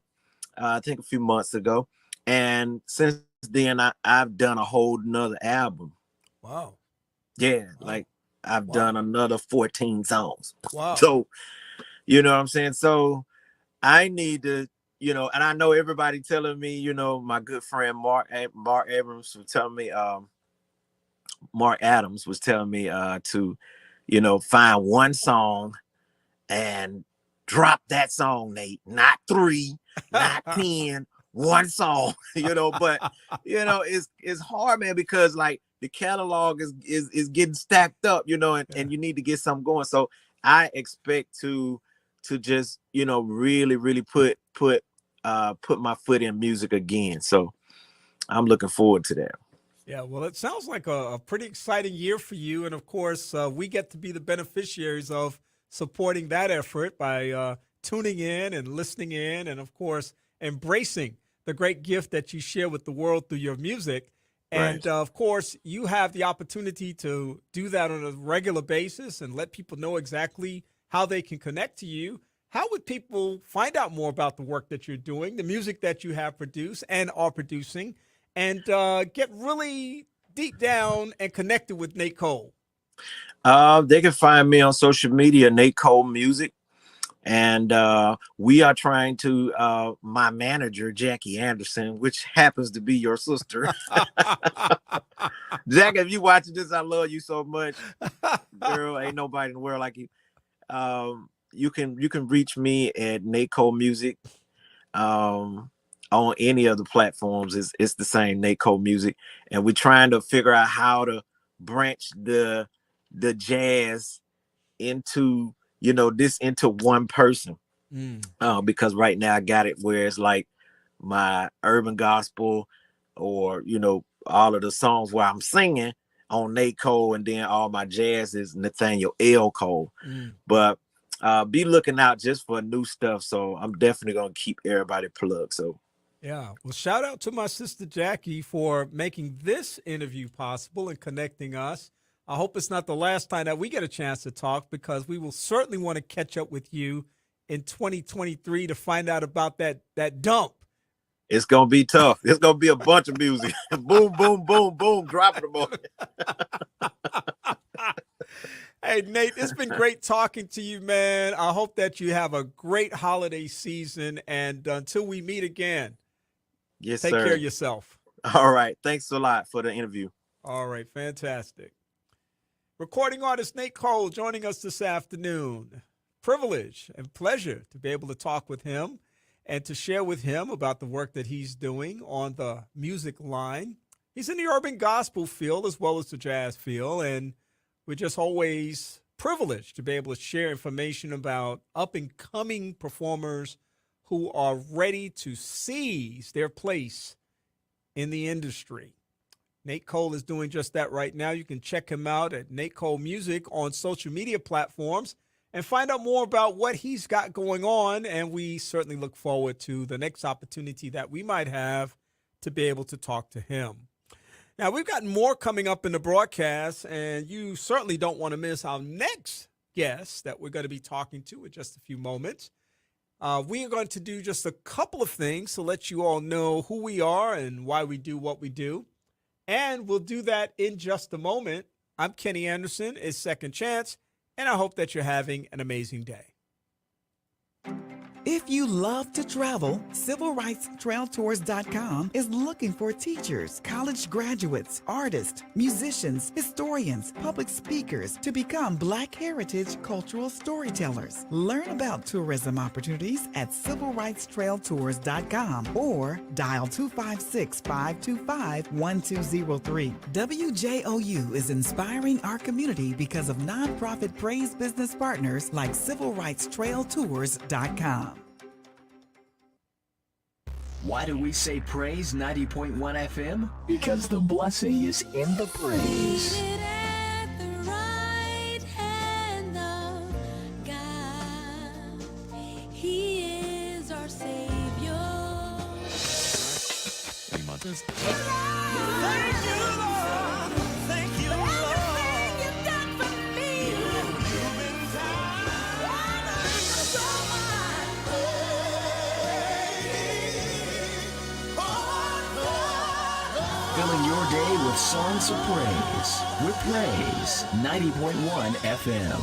I think a few months ago, and since then I've done a whole nother album. Wow. Yeah, like I've done another 14 songs. Wow. So, you know what I'm saying? So I need to and I know everybody telling me, my good friend Mark Abrams was telling me, Mark Adams was telling me to, find one song and drop that song, Nate. Not 3, not 10, one song, but it's hard, man, because like the catalog is getting stacked up, and you need to get something going. So I expect to just, really, really put my foot in music again. So I'm looking forward to that. Yeah, well, it sounds like a pretty exciting year for you. And of course, we get to be the beneficiaries of supporting that effort by tuning in and listening in, and of course, embracing the great gift that you share with the world through your music. And Right. of course, you have the opportunity to do that on a regular basis and let people know exactly how they can connect to you. How would people find out more about the work that you're doing, the music that you have produced and are producing, and get really deep down and connected with Nate Cole? They can find me on social media, Nate Cole Music. And we are trying to, my manager, Jackie Anderson, which happens to be your sister. Jack, if you watching this, I love you so much. Girl, ain't nobody in the world like you. You can reach me at Nate Cole Music. On any of the platforms, it's the same, Nate Cole Music. And we're trying to figure out how to branch the jazz into into one person. Because right now I got it where it's like my urban gospel or all of the songs where I'm singing on Nate Cole, and then all my jazz is Nathaniel L. Cole. But be looking out just for new stuff. So I'm definitely gonna keep everybody plugged. So yeah, well, shout out to my sister Jackie for making this interview possible and connecting us. I hope it's not the last time that we get a chance to talk, because we will certainly want to catch up with you in 2023 to find out about that dump. it's gonna be tough. It's gonna be a bunch of music. Boom, boom, boom, boom, dropping them on. Hey, Nate, it's been great talking to you, man. I hope that you have a great holiday season, and until we meet again, Yes, take sir. care of yourself. All right. Thanks a lot for the interview. All right, fantastic. Recording artist Nate Cole joining us this afternoon. Privilege and pleasure to be able to talk with him and to share with him about the work that he's doing on the music line. He's in the urban gospel field as well as the jazz field, and we're just always privileged to be able to share information about up-and-coming performers who are ready to seize their place in the industry. Nate Cole is doing just that right now. You can check him out at Nate Cole Music on social media platforms and find out more about what he's got going on. And we certainly look forward to the next opportunity that we might have to be able to talk to him. Now, we've got more coming up in the broadcast, and you certainly don't want to miss our next guest that we're going to be talking to in just a few moments. We are going to do just a couple of things to let you all know who we are and why we do what we do. And we'll do that in just a moment. I'm Kenny Anderson. It's Second Chance, and I hope that you're having an amazing day. If you love to travel, CivilRightsTrailTours.com is looking for teachers, college graduates, artists, musicians, historians, public speakers to become Black heritage cultural storytellers. Learn about tourism opportunities at CivilRightsTrailTours.com or dial 256-525-1203. WJOU is inspiring our community because of nonprofit praise business partners like CivilRightsTrailTours.com. Why do we say praise 90.1 FM? Because the blessing is in the praise. He is our Savior. Thank you, Lord. Thank you, Lord. Everything you've done for me. You've been kind. So Filling your day with songs of praise. With Praise 90.1 FM.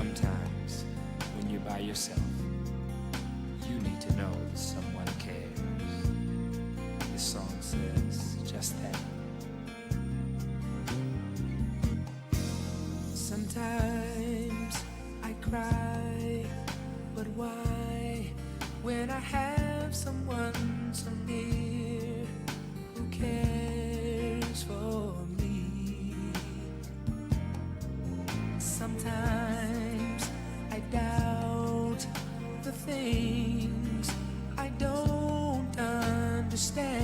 Sometimes, when you're by yourself, you need to know that someone cares. This song says just that. Sometimes I cry, but why? When I have someone so near who cares for me. Sometimes I doubt the things I don't understand.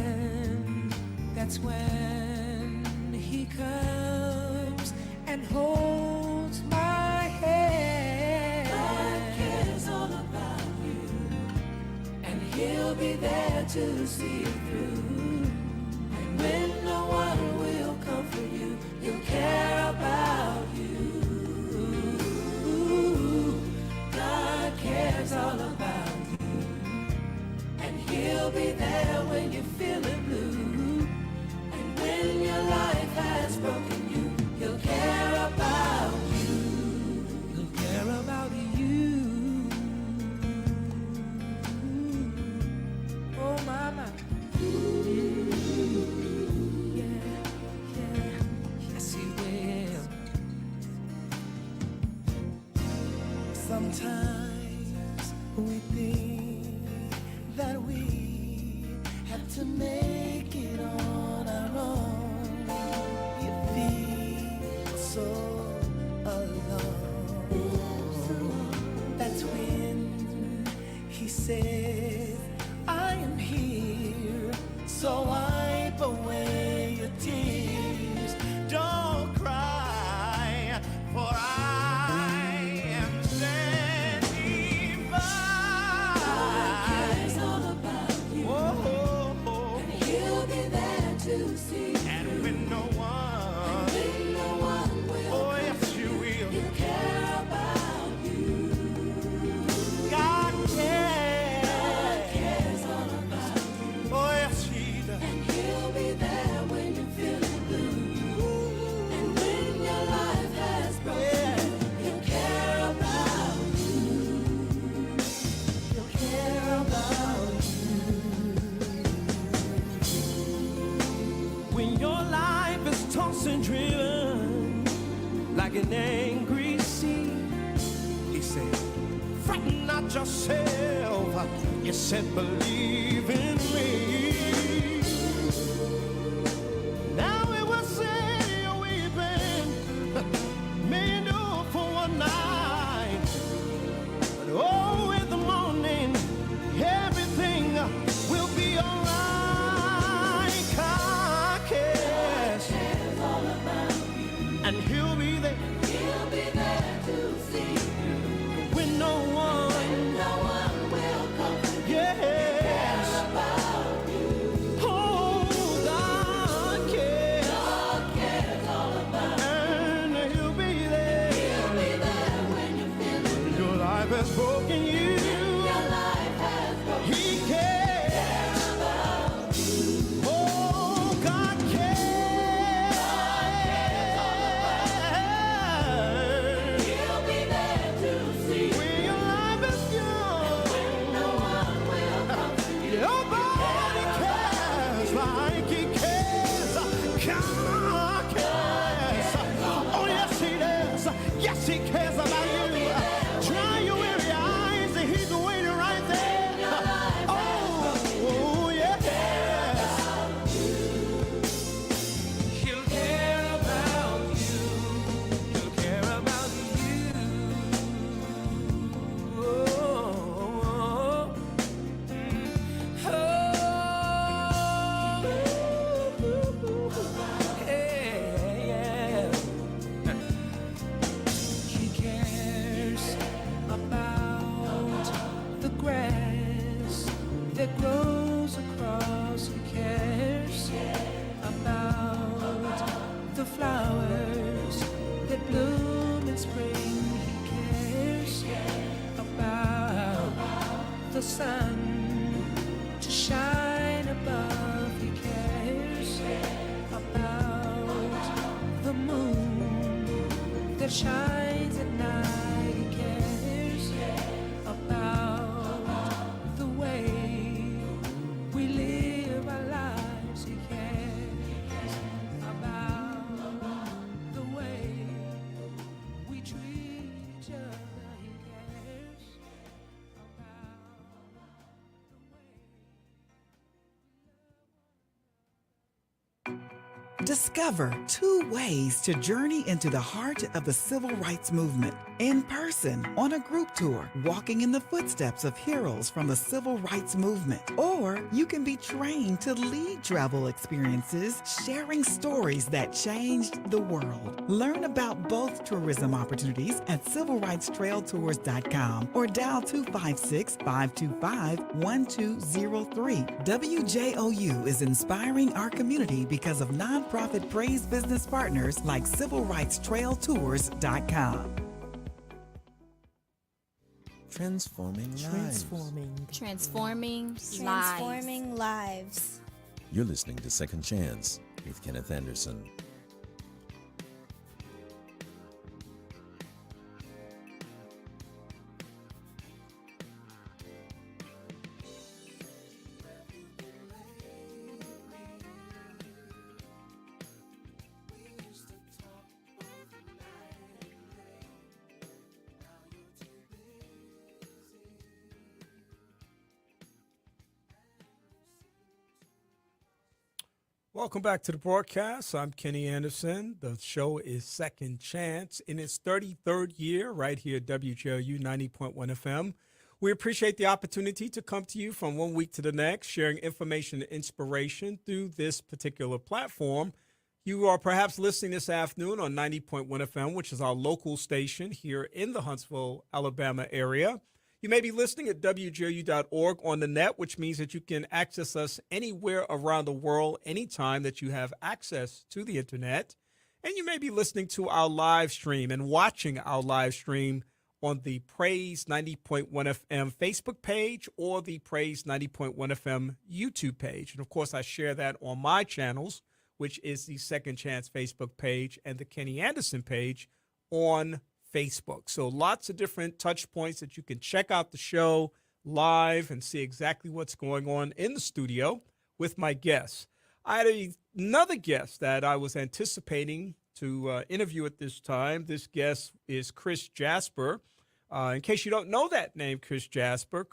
That's when he comes and holds my hand. God cares all about you, and he'll be there to see you through. And when no one will comfort you, he'll care about you. God cares all about you, and he'll be there when you're feeling blue. And when your life has broken you, he'll care about you. He'll care about you. Oh, mama. Yeah, yeah, yes he will. Sometimes we think that we have to make it on our own. You feel so alone. That's when he says, I am here, so wipe away your tears. Don't cry, for I am standing by. God cares all about you. Whoa. And he'll be there to see you. And when no one will, oh yes you will, he'll care about you. God cares all about you. Oh yes he does. And he'll be there when you're feeling blue. And when your life has broken, he'll care about you. He'll care about you. When your life is tossed and driven like an angry sea, he said, frighten not yourself. You said, believe in me. Now it will say you're weeping, may endure for one night, but oh, in the morning, everything will be alright. God cares all about you, and he'll be there. He'll be there to see you when no one will comfort you. Yes. About you. Oh, God cares. God cares all about you, and he'll be there. He'll be there when you're feeling your life has broken you. Your life has broken he cares about you. Oh, God cares. He'll be there to see you when your life is young. When no one will comfort you. Nobody cares like he cares. God cares. Oh yes he does. Yes he cares about you. Dry your weary eyes and he's waiting right there. Oh yes. He'll care about you. He'll care about you. Oh, yeah. He cares about the grass that grows across. He cares about the flowers that bloom in spring. He cares about the sun to shine above. He cares about the moon that shines at night. He Discover 2 ways to journey into the heart of the civil rights movement. In person, on a group tour, walking in the footsteps of heroes from the civil rights movement. Or you can be trained to lead travel experiences, sharing stories that changed the world. Learn about both tourism opportunities at civilrightstrailtours.com or dial 256-525-1203. WJOU is inspiring our community because of nonprofit praise business partners like civilrightstrailtours.com. Transforming lives. Transforming lives. You're listening to Second Chance with Kenneth Anderson. Welcome back to the broadcast. I'm Kenny Anderson. The show is Second Chance in its 33rd year right here at WJOU 90.1 FM. We appreciate the opportunity to come to you from one week to the next, sharing information and inspiration through this particular platform. You are perhaps listening this afternoon on 90.1 FM, which is our local station here in the Huntsville, Alabama area. You may be listening at WJOU.org on the net, which means that you can access us anywhere around the world, anytime that you have access to the internet. And you may be listening to our live stream and watching our live stream on the Praise 90.1 FM Facebook page or the Praise 90.1 FM YouTube page. And of course, I share that on my channels, which is the Second Chance Facebook page and the Kenny Anderson page on Facebook. So lots of different touch points that you can check out the show live and see exactly what's going on in the studio with my guests. I had another guest that I was anticipating to interview at this time. This guest is Chris Jasper. In case you don't know that name, Chris Jasper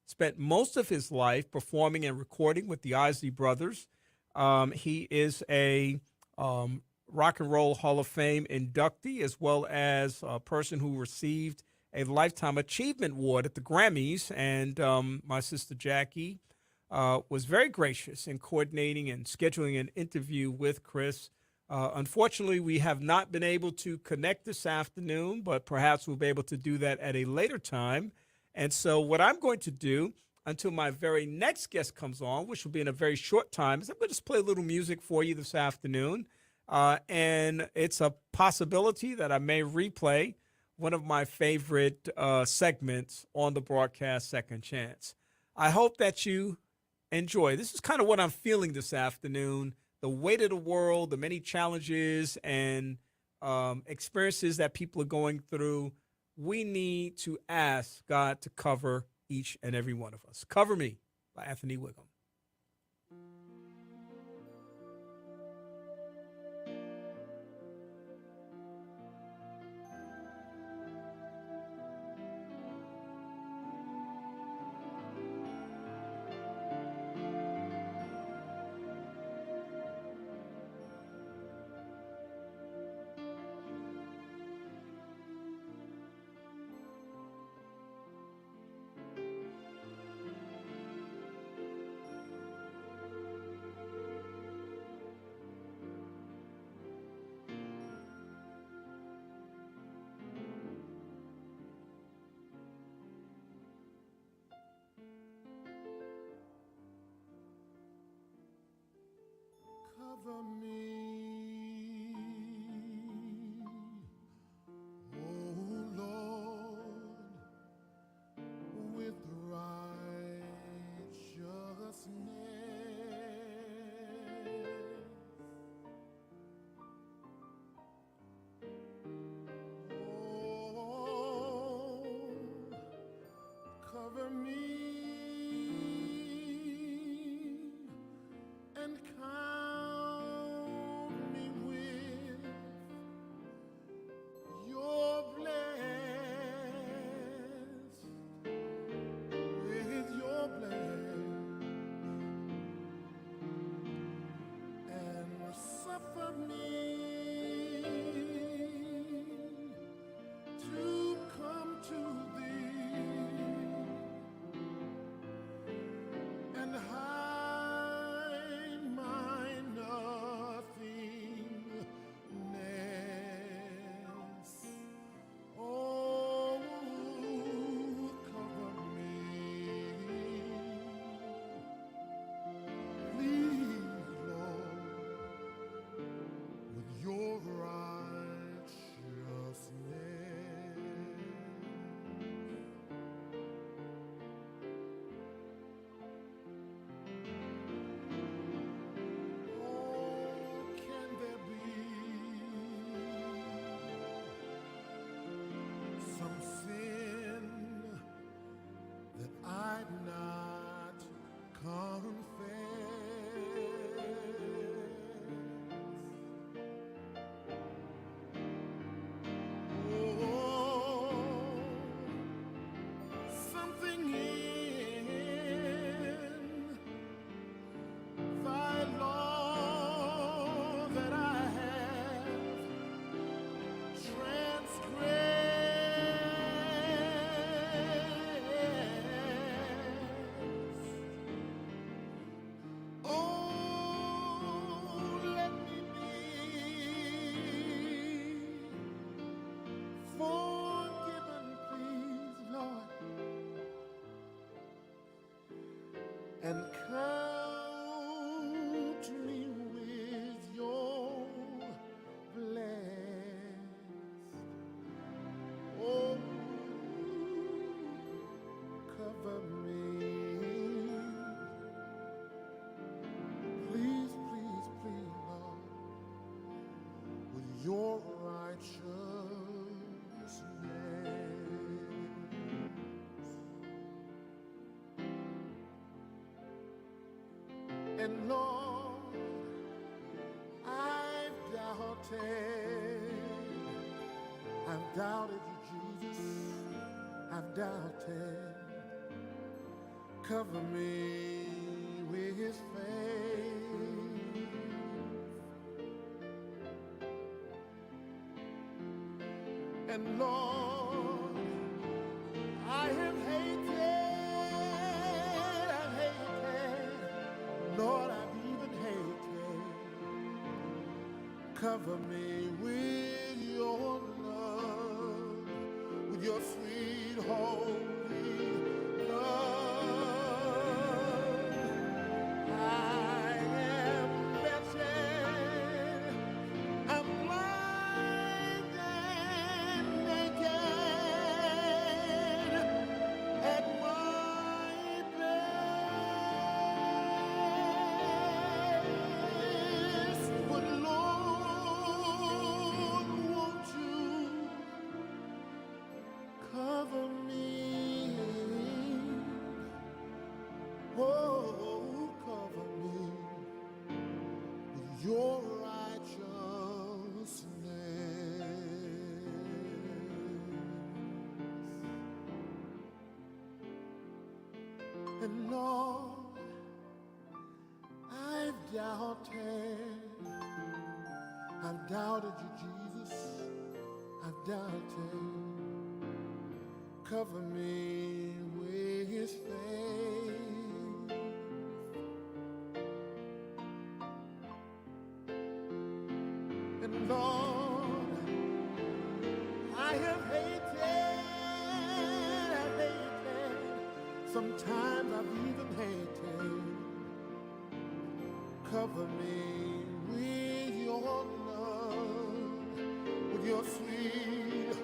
spent most of his life performing and recording with the Isley Brothers. He is a Rock and Roll Hall of Fame inductee, as well as a person who received a Lifetime Achievement Award at the Grammys. And my sister Jackie was very gracious in coordinating and scheduling an interview with Chris. Unfortunately, we have not been able to connect this afternoon, but perhaps we'll be able to do that at a later time. And so what I'm going to do until my very next guest comes on, which will be in a very short time, is I'm going to just play a little music for you this afternoon. And it's a possibility that I may replay one of my favorite segments on the broadcast, Second Chance. I hope that you enjoy. This is kind of what I'm feeling this afternoon, the weight of the world, the many challenges and experiences that people are going through. We need to ask God to cover each and every one of us. Cover Me by Anthony Wiggum. Cover me, oh Lord, with righteousness. Oh, cover me and count me with your blessed, with your blessed, and might not confess. Oh, something in thy law that I have transgressed. Oh, let me be forgiven, please, Lord, and count me with your blessed. Oh, cover me, please, please, please, Lord, with your righteousness. And Lord, I've doubted you, Jesus, I've doubted. Cover me with his faith. And Lord, I have hated, Lord, I've even hated. Cover me with your love, with your sweet holy love. I am wretched, I'm blind and naked, at my best. But Lord, won't you cover me? Oh, cover me with your righteousness. And Lord, I've doubted you, Jesus, I've doubted. Cover me with his faith. And Lord, I have hated, sometimes I've even hated. Cover me with your love, with your sweet,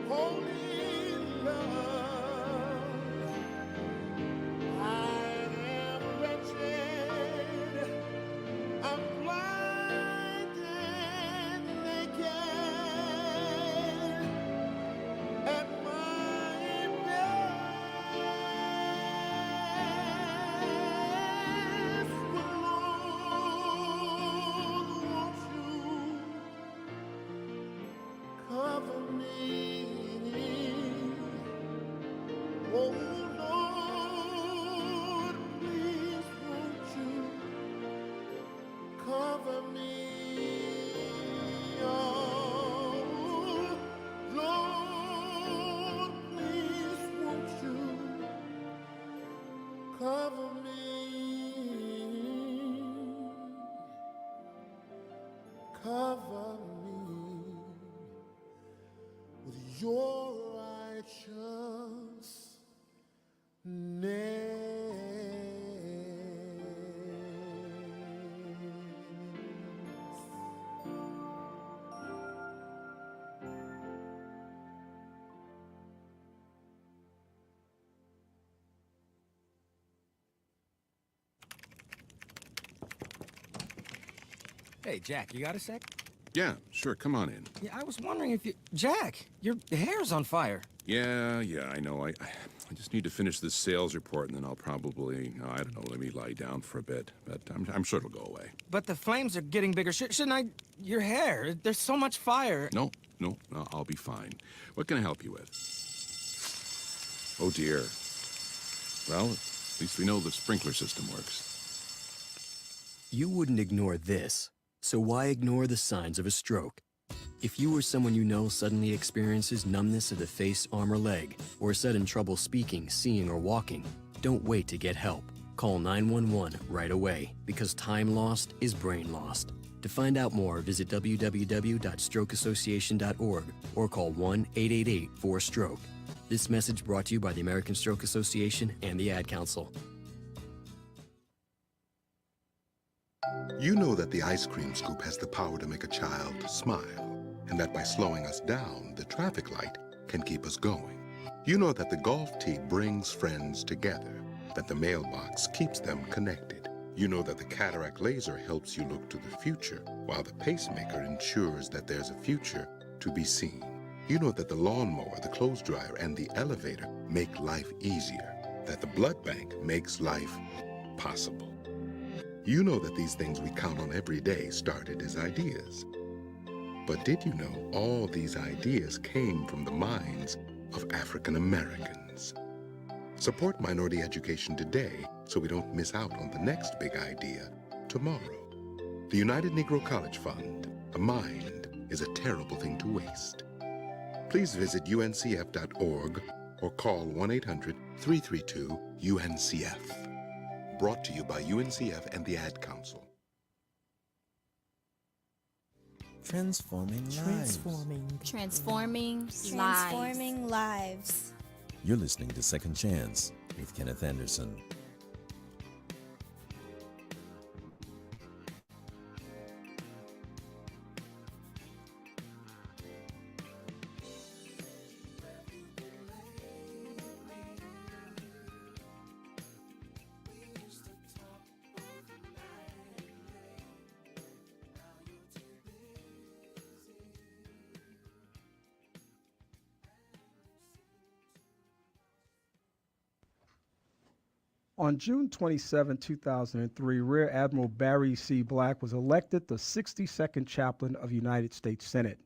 holy love. I am wretched, I'm blind and naked, at my best. But Lord, won't you cover me? Oh Lord, please won't you cover me? Oh Lord, please won't you cover me? Cover me with your righteousness. Hey, Jack, you got a sec? Yeah, sure, come on in. Yeah, I was wondering if you... Jack, your hair's on fire. Yeah, I know. I just need to finish this sales report, and then I'll probably, I don't know, let me lie down for a bit. But I'm sure it'll go away. But the flames are getting bigger. Shouldn't I... Your hair, there's so much fire. No, I'll be fine. What can I help you with? Oh, dear. Well, at least we know the sprinkler system works. You wouldn't ignore this, so why ignore the signs of a stroke? If you or someone you know suddenly experiences numbness of the face, arm, or leg, or sudden trouble speaking, seeing, or walking, don't wait to get help. Call 911 right away, because time lost is brain lost. To find out more, visit www.strokeassociation.org or call 1-888-4STROKE. This message brought to you by the American Stroke Association and the Ad Council. You know that the ice cream scoop has the power to make a child smile, and that by slowing us down, the traffic light can keep us going. You know that the golf tee brings friends together, that the mailbox keeps them connected. You know that the cataract laser helps you look to the future, while the pacemaker ensures that there's a future to be seen. You know that the lawnmower, the clothes dryer, and the elevator make life easier, that the blood bank makes life possible. You know that these things we count on every day started as ideas. But did you know all these ideas came from the minds of African Americans? Support minority education today so we don't miss out on the next big idea tomorrow. The United Negro College Fund. A mind is a terrible thing to waste. Please visit uncf.org or call 1-800-332-UNCF. Brought to you by UNCF and the Ad Council. Transforming lives. You're listening to Second Chance with Kenneth Anderson. On June 27, 2003, Rear Admiral Barry C. Black was elected the 62nd Chaplain of the United States Senate.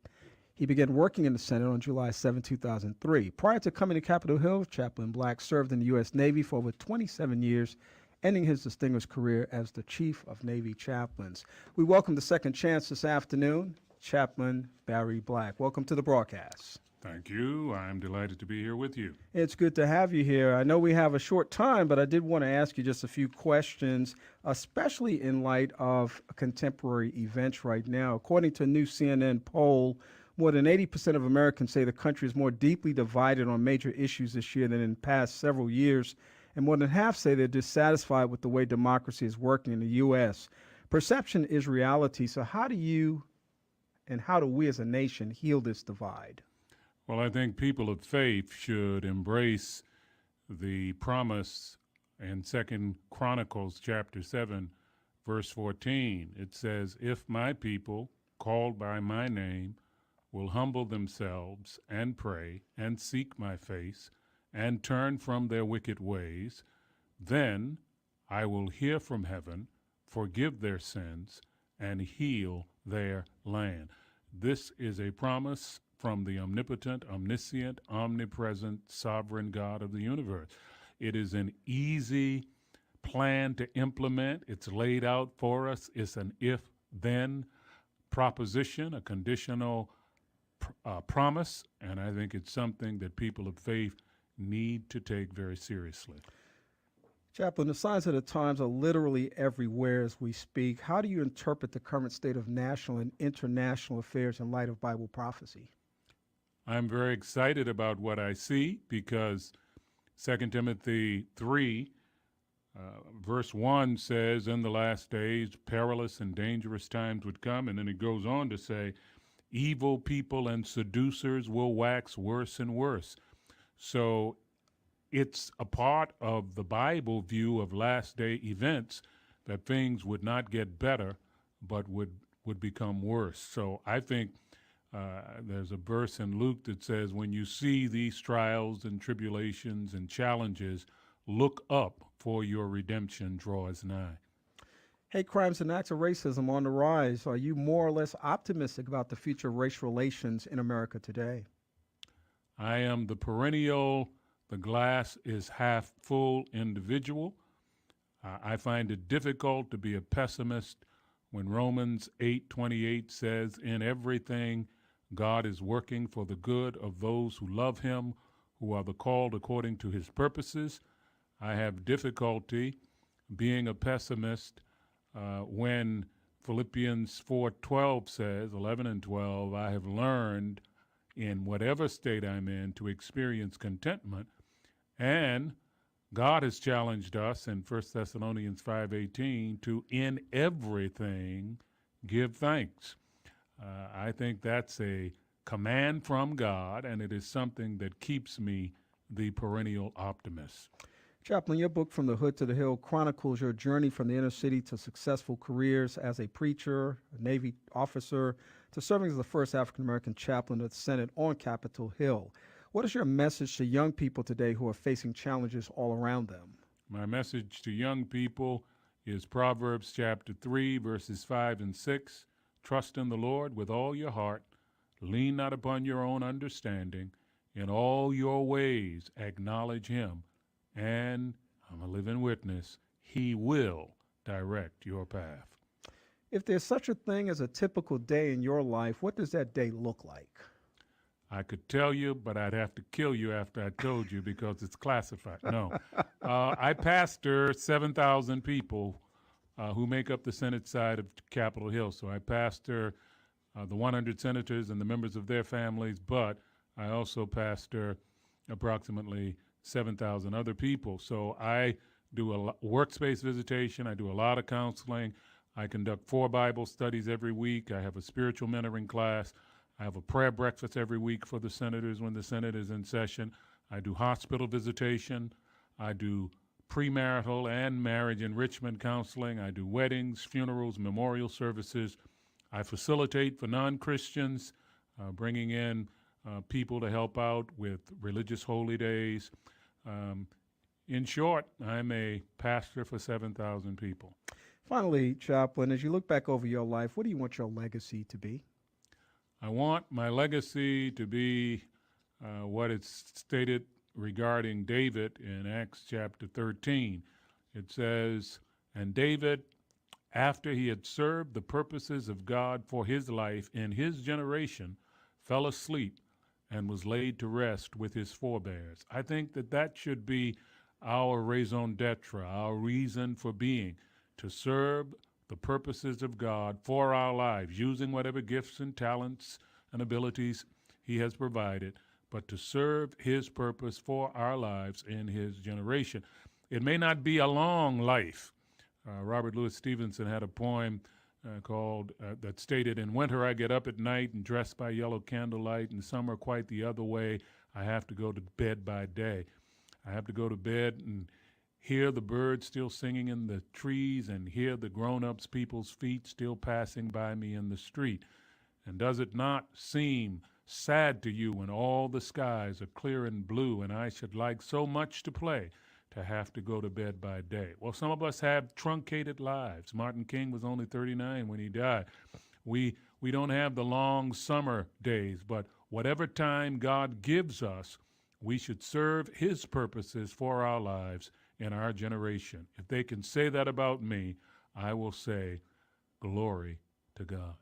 He began working in the Senate on July 7, 2003. Prior to coming to Capitol Hill, Chaplain Black served in the U.S. Navy for over 27 years, ending his distinguished career as the Chief of Navy Chaplains. We welcome the Second Chance this afternoon, Chaplain Barry Black. Welcome to the broadcast. Thank you. I'm delighted to be here with you. It's good to have you here. I know we have a short time, but I did want to ask you just a few questions, especially in light of contemporary events right now. According to a new CNN poll, more than 80% of Americans say the country is more deeply divided on major issues this year than in the past several years, and more than half say they're dissatisfied with the way democracy is working in the U.S. Perception is reality, so how do you and how do we as a nation heal this divide? Well, I think people of faith should embrace the promise in 2 Chronicles chapter 7, verse 14. It says, "If my people, called by my name, will humble themselves and pray and seek my face and turn from their wicked ways, then I will hear from heaven, forgive their sins, and heal their land." This is a promise from the omnipotent, omniscient, omnipresent, sovereign God of the universe. It is an easy plan to implement. It's laid out for us. It's an if-then proposition, a conditional promise, and I think it's something that people of faith need to take very seriously. Chaplain, the signs of the times are literally everywhere as we speak. How do you interpret the current state of national and international affairs in light of Bible prophecy? I'm very excited about what I see because 2 Timothy 3, verse 1 says, "In the last days, perilous and dangerous times would come." And then it goes on to say, "Evil people and seducers will wax worse and worse." So it's a part of the Bible view of last day events that things would not get better, but would become worse. So I think There's a verse in Luke that says, when you see these trials and tribulations and challenges, look up, for your redemption draws nigh. Hate crimes and acts of racism on the rise. Are you more or less optimistic about the future of race relations in America today? I am the perennial, the glass is half full individual. I find it difficult to be a pessimist when Romans 8:28 says, in everything God is working for the good of those who love him, who are the called according to his purposes. I have difficulty being a pessimist when Philippians 4:12 says, 11 and 12, I have learned in whatever state I'm in to experience contentment. And God has challenged us in 1 Thessalonians 5:18 to in everything give thanks. I think that's a command from God, and it is something that keeps me the perennial optimist. Chaplain, your book, From the Hood to the Hill, chronicles your journey from the inner city to successful careers as a preacher, a Navy officer, to serving as the first African-American chaplain of the Senate on Capitol Hill. What is your message to young people today who are facing challenges all around them? My message to young people is Proverbs chapter 3, verses 5 and 6. Trust in the Lord with all your heart. Lean not upon your own understanding. In all your ways acknowledge him. And I'm a living witness, he will direct your path. If there's such a thing as a typical day in your life, what does that day look like? I could tell you, but I'd have to kill you after I told you because it's classified. No. I pastor 7,000 people who make up the Senate side of Capitol Hill. So I pastor the 100 senators and the members of their families, but I also pastor approximately 7,000 other people. So I do a workspace visitation. I do a lot of counseling. I conduct 4 Bible studies every week. I have a spiritual mentoring class. I have a prayer breakfast every week for the senators when the Senate is in session. I do hospital visitation. I do premarital and marriage enrichment counseling. I do weddings, funerals, memorial services. I facilitate for non-Christians, bringing in people to help out with religious holy days. In short, I'm a pastor for 7,000 people. Finally, Chaplain, as you look back over your life, what do you want your legacy to be? I want my legacy to be what it's stated regarding David in Acts chapter 13. It says, and David, after he had served the purposes of God for his life in his generation, fell asleep and was laid to rest with his forebears. I think that that should be our raison d'etre, our reason for being, to serve the purposes of God for our lives, using whatever gifts and talents and abilities he has provided, but to serve his purpose for our lives in his generation. It may not be a long life. Robert Louis Stevenson had a poem called that stated, in winter I get up at night and dress by yellow candlelight, in summer quite the other way, I have to go to bed by day. I have to go to bed and hear the birds still singing in the trees and hear the grown-ups people's feet still passing by me in the street. And does it not seem sad to you when all the skies are clear and blue and I should like so much to play to have to go to bed by day? Well, some of us have truncated lives. Martin King was only 39 when he died. We don't have the long summer days, but whatever time God gives us, we should serve his purposes for our lives in our generation. If they can say that about me, I will say, glory to God.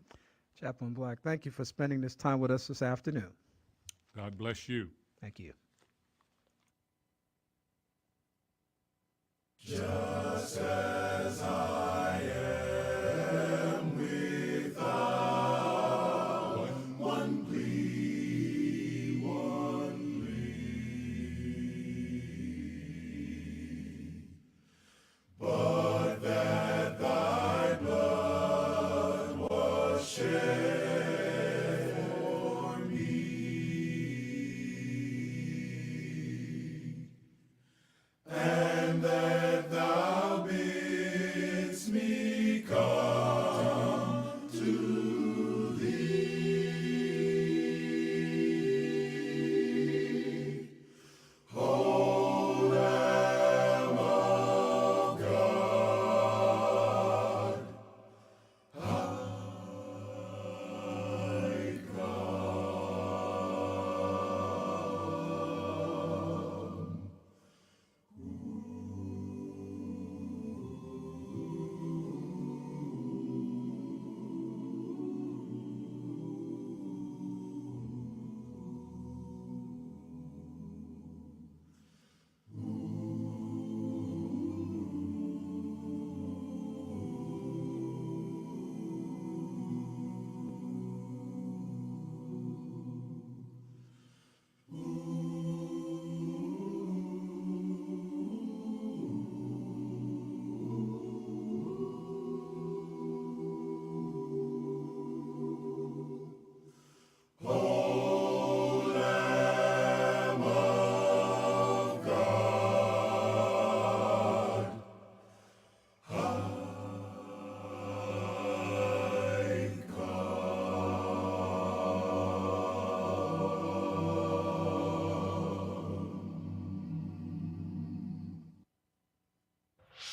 Chaplain Black, thank you for spending this time with us this afternoon. God bless you. Thank you. Just as I am without one plea, but that thy blood was shed for me, and that thou bidst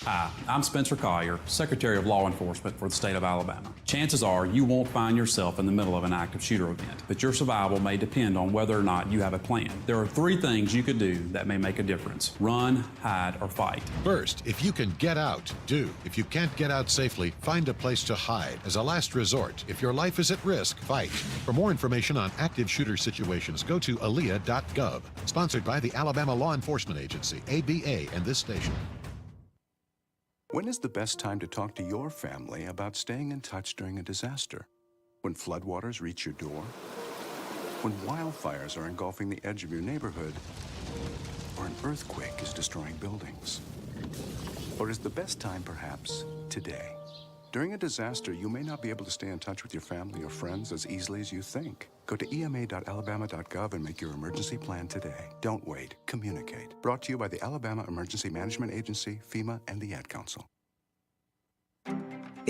Hi, I'm Spencer Collier, Secretary of Law Enforcement for the state of Alabama. Chances are you won't find yourself in the middle of an active shooter event, but your survival may depend on whether or not you have a plan. There are 3 things you could do that may make a difference: run, hide, or fight. First, if you can get out, do. If you can't get out safely, find a place to hide. As a last resort, if your life is at risk, fight. For more information on active shooter situations, go to alea.gov. Sponsored by the Alabama Law Enforcement Agency, ABA, and this station. When is the best time to talk to your family about staying in touch during a disaster? When floodwaters reach your door? When wildfires are engulfing the edge of your neighborhood? Or an earthquake is destroying buildings? Or is the best time perhaps today? During a disaster, you may not be able to stay in touch with your family or friends as easily as you think. Go to ema.alabama.gov and make your emergency plan today. Don't wait. Communicate. Brought to you by the Alabama Emergency Management Agency, FEMA, and the Ad Council.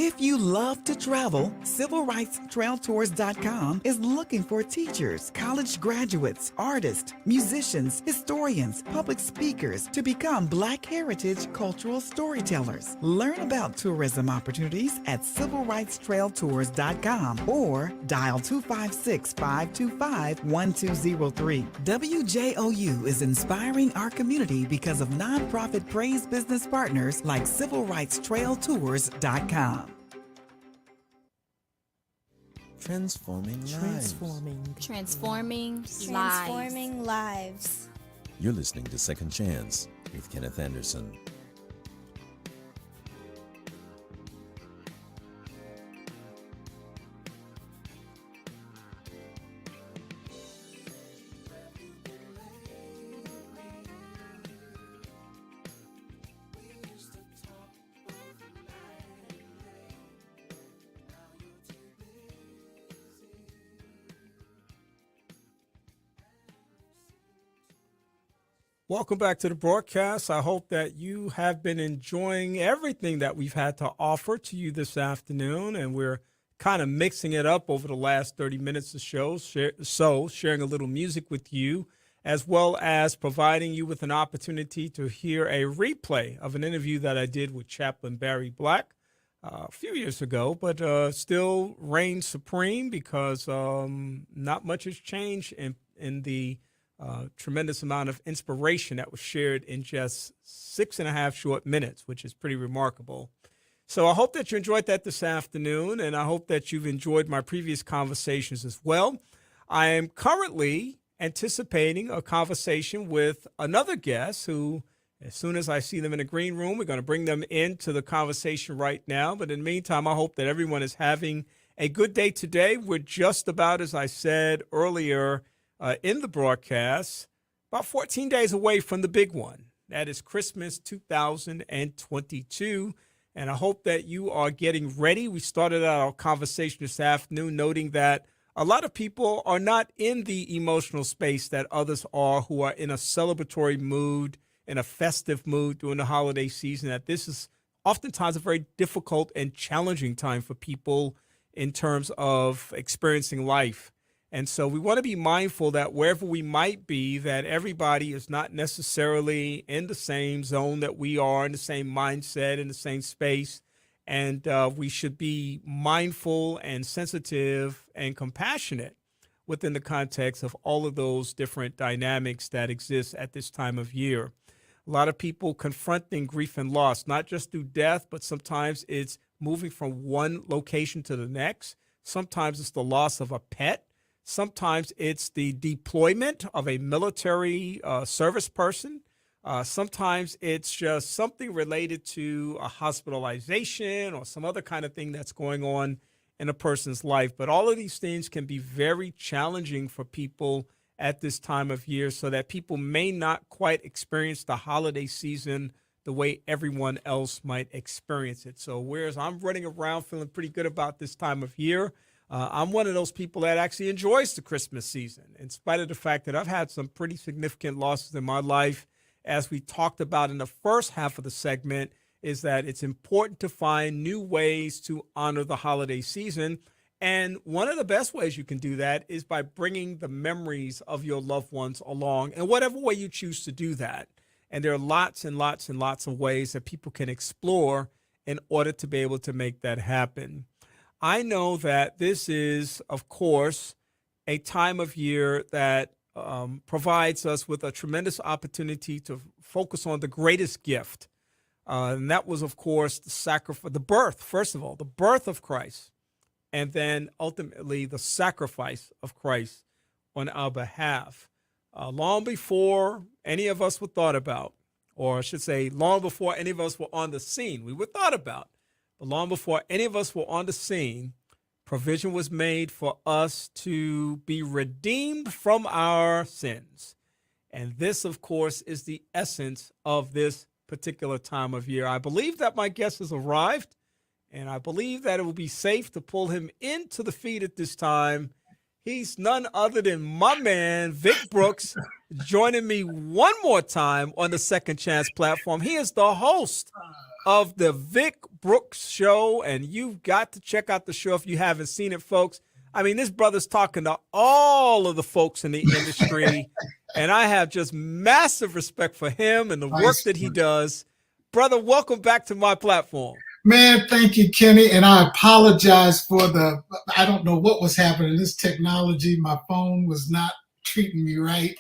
If you love to travel, CivilRightsTrailTours.com is looking for teachers, college graduates, artists, musicians, historians, public speakers to become Black heritage cultural storytellers. Learn about tourism opportunities at CivilRightsTrailTours.com or dial 256-525-1203. WJOU is inspiring our community because of nonprofit praise business partners like CivilRightsTrailTours.com. Transforming lives. Transforming lives. You're listening to Second Chance with Kenneth Anderson. Welcome back to the broadcast. I hope that you have been enjoying everything that we've had to offer to you this afternoon, and we're kind of mixing it up over the last 30 minutes of show, sharing a little music with you, as well as providing you with an opportunity to hear a replay of an interview that I did with Chaplain Barry Black a few years ago, but still reigns supreme because not much has changed in the tremendous amount of inspiration that was shared in just 6.5 short minutes, which is pretty remarkable. So I hope that you enjoyed that this afternoon, and I hope that you've enjoyed my previous conversations as well. I am currently anticipating a conversation with another guest who, as soon as I see them in the green room, we're going to bring them into the conversation right now. But in the meantime, I hope that everyone is having a good day today. We're just about, as I said earlier, in the broadcast, about 14 days away from the big one. That is Christmas 2022. And I hope that you are getting ready. We started our conversation this afternoon noting that a lot of people are not in the emotional space that others are who are in a celebratory mood, in a festive mood during the holiday season, that this is oftentimes a very difficult and challenging time for people in terms of experiencing life. And so we want to be mindful that wherever we might be, that everybody is not necessarily in the same zone that we are, in the same mindset, in the same space. And we should be mindful and sensitive and compassionate within the context of all of those different dynamics that exist at this time of year. A lot of people confronting grief and loss, not just through death, but sometimes it's moving from one location to the next. Sometimes it's the loss of a pet. Sometimes it's the deployment of a military service person. Sometimes it's just something related to a hospitalization or some other kind of thing that's going on in a person's life. But all of these things can be very challenging for people at this time of year, so that people may not quite experience the holiday season the way everyone else might experience it. So whereas I'm running around feeling pretty good about this time of year, I'm one of those people that actually enjoys the Christmas season, in spite of the fact that I've had some pretty significant losses in my life. As we talked about in the first half of the segment, is that it's important to find new ways to honor the holiday season. And one of the best ways you can do that is by bringing the memories of your loved ones along in whatever way you choose to do that. And there are lots and lots and lots of ways that people can explore in order to be able to make that happen. I know that this is, of course, a time of year that provides us with a tremendous opportunity to focus on the greatest gift. And that was, of course, the sacrifice, the birth, first of all, the birth of Christ, and then ultimately the sacrifice of Christ on our behalf. Long before any of us were thought about, or I should say, long before any of us were on the scene, we were thought about, but long before any of us were on the scene, provision was made for us to be redeemed from our sins. And this, of course, is the essence of this particular time of year. I believe that my guest has arrived, and I believe that it will be safe to pull him into the feed at this time. He's none other than my man, Vic Brooks, joining me one more time on the Second Chance platform. He is the host of the Vic Brooks Show, and you've got to check out the show if you haven't seen it, folks. I mean, this brother's talking to all of the folks in the industry, and I have just massive respect for him and the work that he does. Brother, welcome back to my platform. Man, thank you, Kenny. And I apologize for I don't know what was happening. This technology, my phone was not treating me right.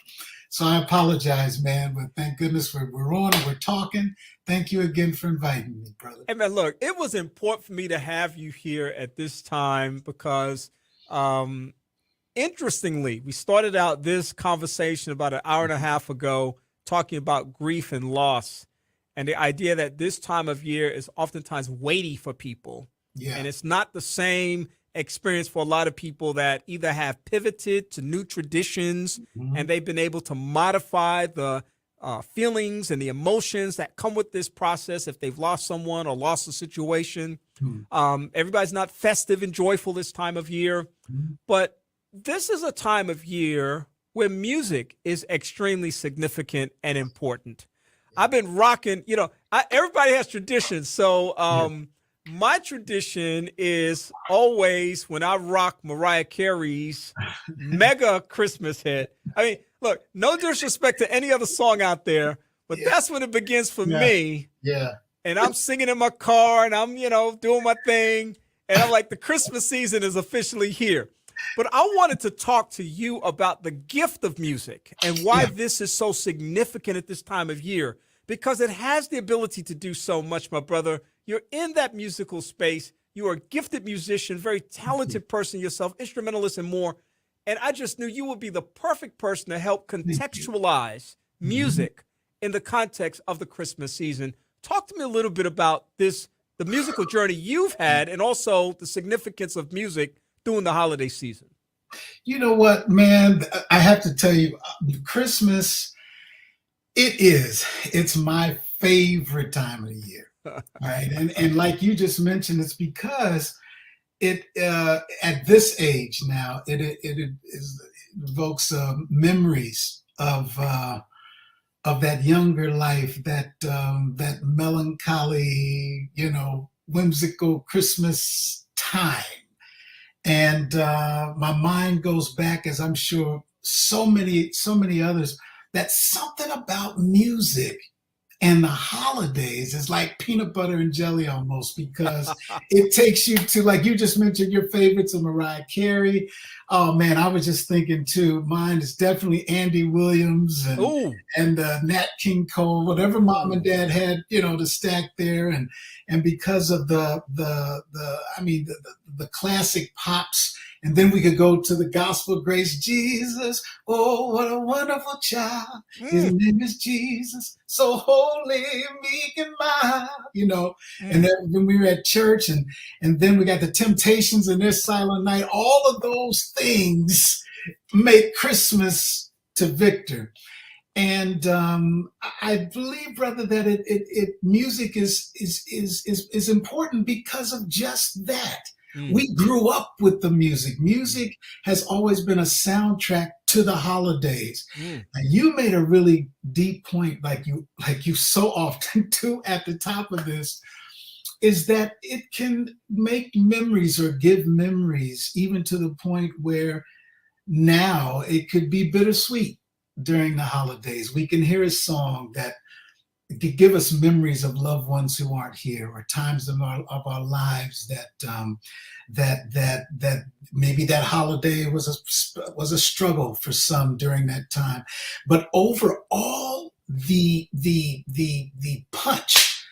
So I apologize, man. But thank goodness we're on and we're talking. Thank you again for inviting me, brother. Hey, man, look, it was important for me to have you here at this time because, interestingly, we started out this conversation about an hour and a half ago talking about grief and loss. And the idea that this time of year is oftentimes weighty for people. Yeah. And it's not the same experience for a lot of people that either have pivoted to new traditions and they've been able to modify the feelings and the emotions that come with this process if they've lost someone or lost a situation. Everybody's not festive and joyful this time of year. But this is a time of year where music is extremely significant and important. I've been rocking, everybody has traditions. So my tradition is always when I rock Mariah Carey's mega Christmas hit. I mean, look, no disrespect to any other song out there, but that's when it begins for me. Yeah. And I'm singing in my car and I'm, doing my thing. And I'm like, the Christmas season is officially here. But I wanted to talk to you about the gift of music and why this is so significant at this time of year, because it has the ability to do so much, my brother. You're in that musical space. You are a gifted musician, very talented person yourself, instrumentalist and more. And I just knew you would be the perfect person to help contextualize music in the context of the Christmas season. Talk to me a little bit about the musical journey you've had and also the significance of music during the holiday season. You know what, man, I have to tell you, Christmas, it's my favorite time of the year, right? And like you just mentioned, it's because it at this age now, it evokes memories of that younger life, that melancholy, whimsical Christmas time. And my mind goes back, as I'm sure so many others, that something about music and the holidays is like peanut butter and jelly almost, because it takes you to, like you just mentioned, your favorites of Mariah Carey. Oh man, I was just thinking too, mine is definitely Andy Williams and Nat King Cole, whatever mom and dad had, to stack there. And because of the classic pops, and then we could go to the gospel grace. Jesus, oh, what a wonderful child. His name is Jesus, so holy, meek and mild, And then when we were at church, and then we got the Temptations and their Silent Night, all of those things make Christmas to Victor. And I believe, brother, that music is important because of just that. We grew up with the music. Music has always been a soundtrack to the holidays. And you made a really deep point, like you so often do at the top of this, is that it can make memories or give memories, even to the point where now it could be bittersweet during the holidays. We can hear a song that give us memories of loved ones who aren't here, or times of our lives that maybe that holiday was a struggle for some during that time. But overall, the punch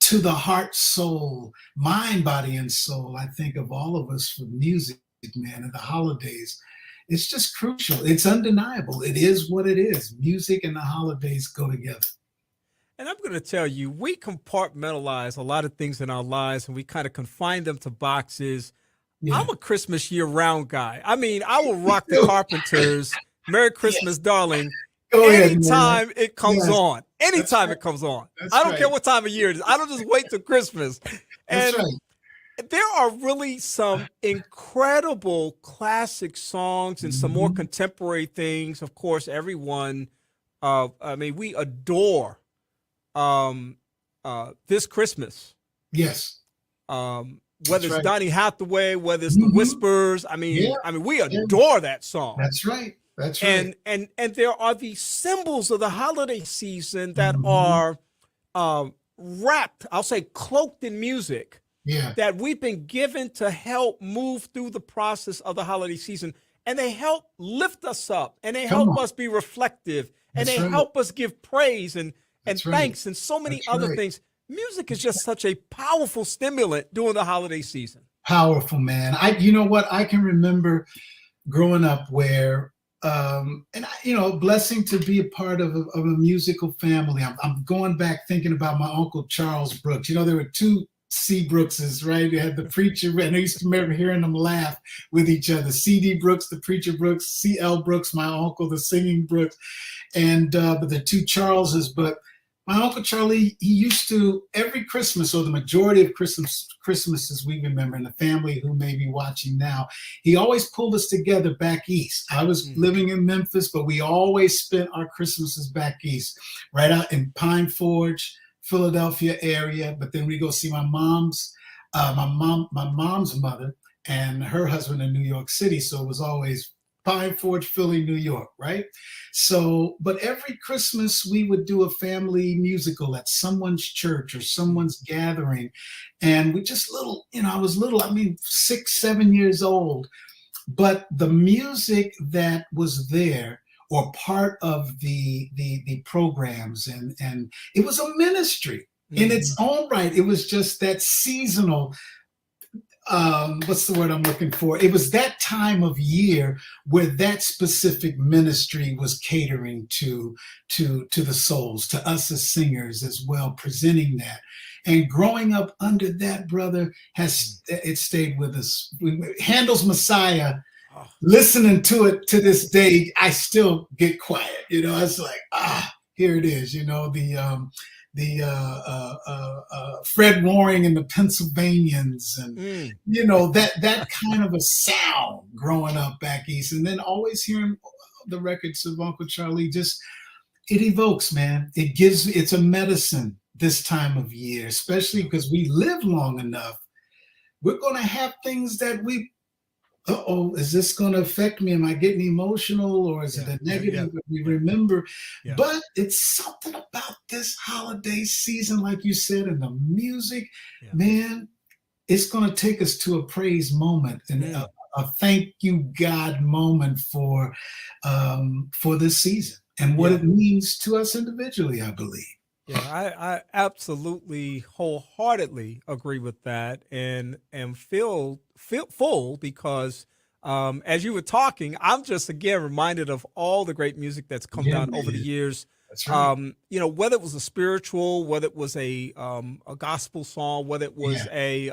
to the heart, soul, mind, body, and soul, I think of all of us for music, man, and the holidays. It's just crucial. It's undeniable. It is what it is. Music and the holidays go together. And I'm going to tell you, we compartmentalize a lot of things in our lives, and we kind of confine them to boxes. Yeah. I'm a Christmas year-round guy. I mean, I will rock the Carpenters, Merry Christmas, Darling, anytime it comes on. Anytime it comes on. I don't care what time of year it is. I don't just wait till Christmas. And there are really some incredible classic songs and some more contemporary things. Of course, everyone, we adore This Christmas. Yes. Whether it's Donny Hathaway, whether it's The Whispers. We adore that song. That's right. That's right. And there are these symbols of the holiday season that are wrapped, I'll say cloaked in music, that we've been given to help move through the process of the holiday season. And they help lift us up, and they help us be reflective, and they help us give praise and thanks and so many other things. Music is just such a powerful stimulant during the holiday season. Powerful, man. You know what? I can remember growing up where, blessing to be a part of a musical family. I'm going back thinking about my Uncle Charles Brooks. There were two C. Brookses, right? You had the preacher, and I used to remember hearing them laugh with each other. C.D. Brooks, the preacher Brooks, C.L. Brooks, my uncle, the singing Brooks, and but the two Charleses. But my Uncle Charlie, he used to, every Christmas, or the majority of Christmases we remember, and the family who may be watching now, he always pulled us together back east. I was living in Memphis, but we always spent our Christmases back east, right out in Pine Forge, Philadelphia area. But then we go see my mom's mother and her husband in New York City. So it was always Pine Forge, Philly, New York, right? So, but every Christmas we would do a family musical at someone's church or someone's gathering. And we just I was little, 6, 7 years old. But the music that was there, or part of the programs, and it was a ministry in its own right. It was just that seasonal, what's the word I'm looking for? It was that time of year where that specific ministry was catering to the souls, to us as singers as well, presenting that. And growing up under that, brother, it stayed with us. Handel's Messiah, listening to it to this day, I still get quiet. It's like, here it is. The Fred Waring and the Pennsylvanians, and that kind of a sound growing up back east, and then always hearing the records of Uncle Charlie. Just, it evokes, man. It's a medicine this time of year, especially because we live long enough. We're going to have things that is this going to affect me? Am I getting emotional, or is it a negative that we remember? Yeah. But it's something about this holiday season, like you said, and the music, man, it's going to take us to a praise moment and a thank you, God moment for this season and what it means to us individually, I believe. Yeah, I absolutely wholeheartedly agree with that, and feel full because as you were talking, I'm just again reminded of all the great music that's come down over the years. That's right. Whether it was a spiritual, whether it was a gospel song, whether it was a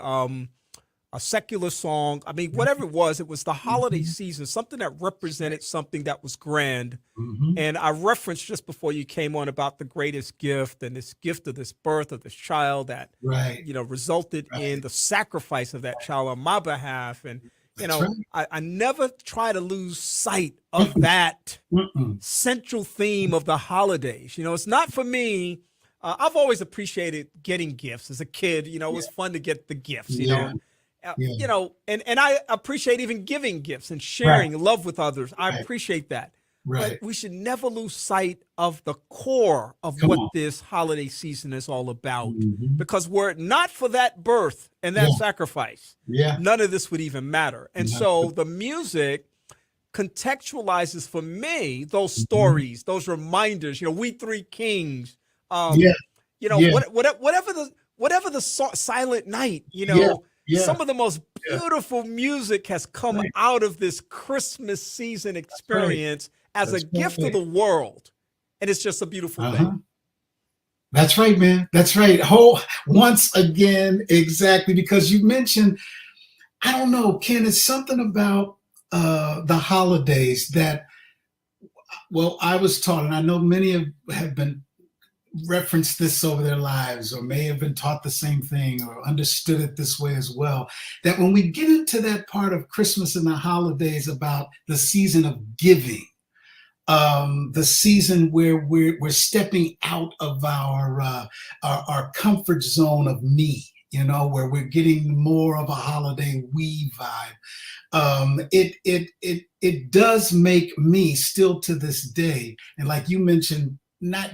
secular song. Whatever it was the holiday season, something that represented something that was grand. And I referenced just before you came on about the greatest gift, and this gift of this birth of this child that, resulted in the sacrifice of that child on my behalf. And, I never try to lose sight of that central theme of the holidays. It's not for me. I've always appreciated getting gifts as a kid. It was fun to get the gifts, and I appreciate even giving gifts and sharing love with others. I appreciate that. But we should never lose sight of the core of what this holiday season is all about. Because were it not for that birth and that sacrifice, none of this would even matter. And so the music contextualizes for me those stories, those reminders. You know, we three kings. You know, whatever the silent night. You know, some of the most beautiful music has come out of this Christmas season experience as a gift to the world, and it's just a beautiful thing. That's right, man. That's right. Once again, exactly, because you mentioned, I don't know, Ken, it's something about the holidays that, well, I was taught, and I know many have been referenced this over their lives, or may have been taught the same thing or understood it this way as well, that when we get into that part of Christmas and the holidays about the season of giving, the season where we're stepping out of our comfort zone of me, you know, where we're getting more of a holiday we vibe. It does make me still to this day, and like you mentioned,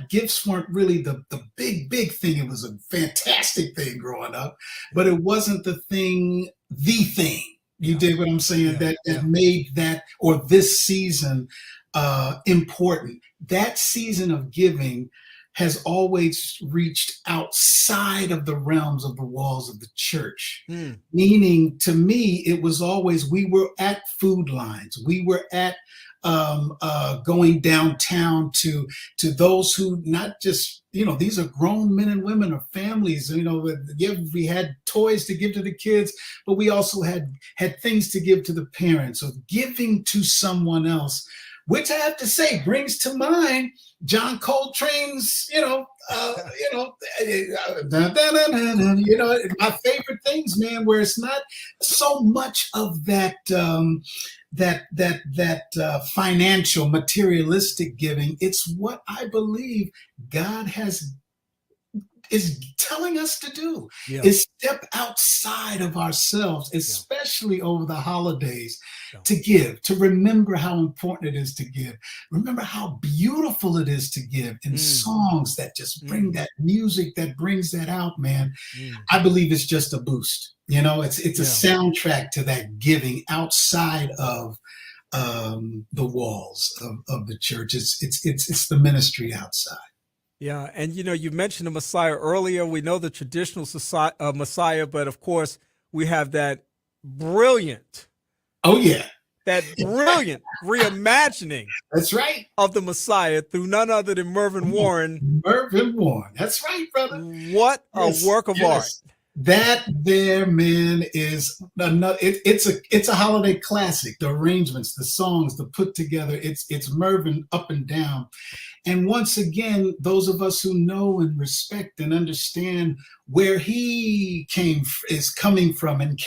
gifts weren't really the big thing. It was a fantastic thing growing up, but it wasn't the thing. You dig what I'm saying? That made that, or this season, important. That season of giving has always reached outside of the realms of the walls of the church. Meaning, to me, it was always, we were at food lines. We were at going downtown to those who, not just, you know, these are grown men and women or families, you know, we had toys to give to the kids, but we also had things to give to the parents, or giving to someone else, which I have to say brings to mind John Coltrane's, my favorite things, man, where it's not so much of that financial, materialistic giving. It's what I believe God is telling us to do, is step outside of ourselves, especially over the holidays, to give, to remember how important it is to give, remember how beautiful it is to give, and songs that just bring that music, that brings that out, man. I believe it's just a boost. You know, it's a soundtrack to that giving outside of the walls of the church. It's the ministry outside. Yeah, and you know, you mentioned the Messiah earlier. We know the traditional Messiah, but of course, we have that brilliant, that brilliant reimagining. That's right. Of the Messiah through none other than Mervyn Warren. Mervyn Warren. That's right, brother. What a work of art. That there, man, is another. It's a holiday classic. The arrangements, the songs, the put together. It's Mervyn up and down. And once again, those of us who know and respect and understand where he is coming from and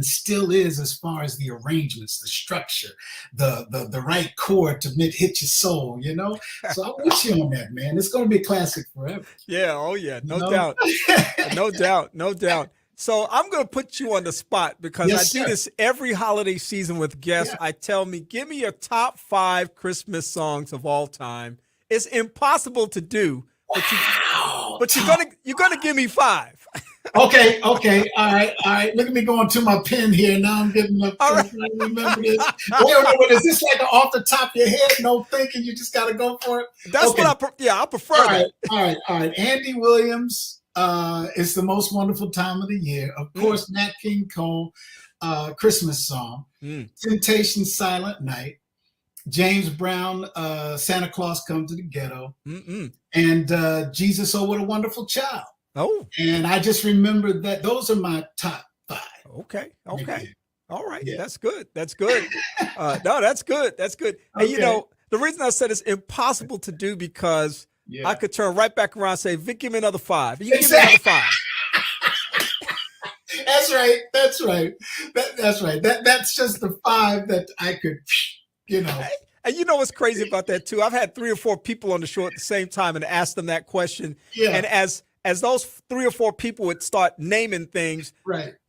still is, as far as the arrangements, the structure, the right chord to hit your soul, you know? So I wish you on that, man. It's going to be a classic forever. Yeah, oh yeah, no doubt. No doubt. So I'm going to put you on the spot, because I do this every holiday season with guests. I tell me, give me your top 5 Christmas songs of all time. It's impossible to do, but you're gonna give me 5. Okay. All right. Look at me going to my pen here. Now I'm getting up. All right. Remember this. Wait, is this like off the top of your head? No thinking. You just got to go for it. That's what I prefer. All right. Andy Williams. It's the most wonderful time of the year. Of course, Nat King Cole, Christmas song. Temptation, Silent Night. James Brown, Santa Claus Come to the Ghetto, and Jesus, Oh, What a Wonderful Child. Oh, and I just remembered that those are my top 5. Okay. All right. Yeah. That's good. No, that's good. And you know, the reason I said it's impossible to do, because I could turn right back around and say, Vic, give me another 5. You give me another 5. That's right. That's just the 5 that I could, you know. And you know what's crazy about that too? I've had 3 or 4 people on the show at the same time and asked them that question. Yeah. And as those 3 or 4 people would start naming things,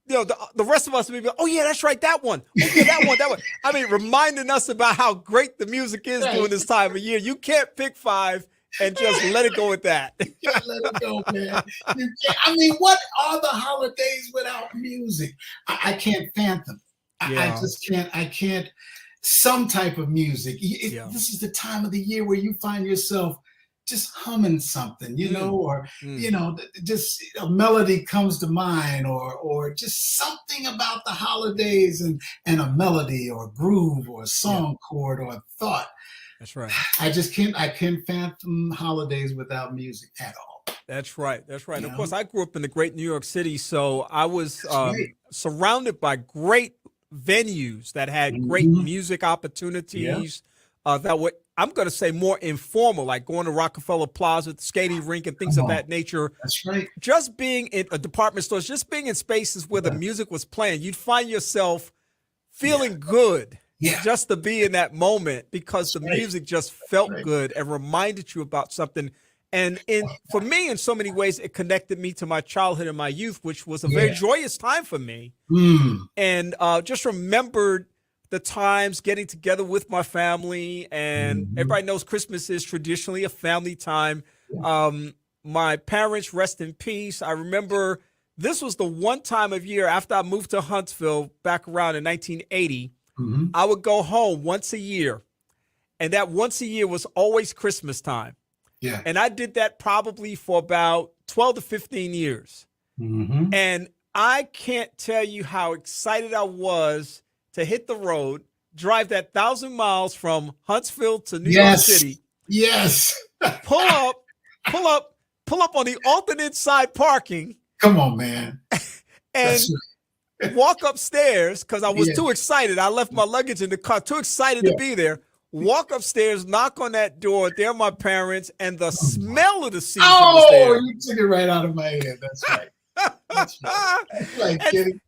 the rest of us would be, oh yeah, that's right, that one. Oh yeah, that one. I mean, reminding us about how great the music is during this time of year. You can't pick 5 and just let it go with that. You can't let it go, man. You can't. I mean, what are the holidays without music? I can't fathom. I just can't. I can't. Some type of music. This is the time of the year where you find yourself just humming something, or just a melody comes to mind, or just something about the holidays and a melody or a groove or a song chord or a thought. That's right. I just can't. I can't fathom holidays without music at all. That's right. That's right. And of course, I grew up in the great New York City, so I was surrounded by great venues that had great music opportunities that were, I'm going to say, more informal, like going to Rockefeller Plaza, the skating rink, and things of that nature. That's right. Just being in a department stores, just being in spaces where the music was playing, you'd find yourself feeling good just to be in that moment because the music just felt good and reminded you about something. And for me, in so many ways, it connected me to my childhood and my youth, which was a very joyous time for me. And just remembered the times getting together with my family. And everybody knows Christmas is traditionally a family time. My parents, rest in peace. I remember this was the one time of year after I moved to Huntsville back around in 1980. I would go home once a year. And that once a year was always Christmas time. Yeah. And I did that probably for about 12 to 15 years. And I can't tell you how excited I was to hit the road, drive that 1,000 miles from Huntsville to New York City. Yes. Pull up on the alternate side parking. Come on, man. And walk upstairs because I was too excited. I left my luggage in the car, too excited to be there. Walk upstairs, knock on that door. They're my parents, and the smell of the season was there. You took it right out of my head. That's right. That's right.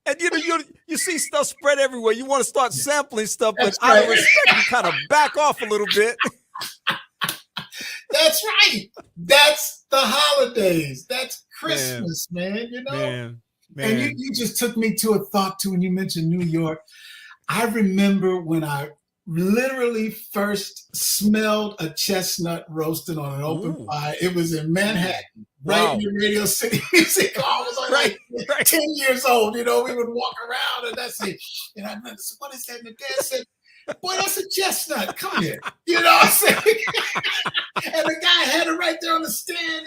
And you see stuff spread everywhere. You want to start sampling stuff, but out of respect, you kind of back off a little bit. That's right. That's the holidays. That's Christmas, man. Man. And you just took me to a thought too when you mentioned New York. I remember when I literally first smelled a chestnut roasting on an open fire. It was in Manhattan, right in the Radio City Music Hall. I was only like 10 years old. We would walk around and that's it. And I remember, what is that? And the dad said, boy, that's a chestnut. Come here. You know what I'm saying? And the guy had it right there on the stand,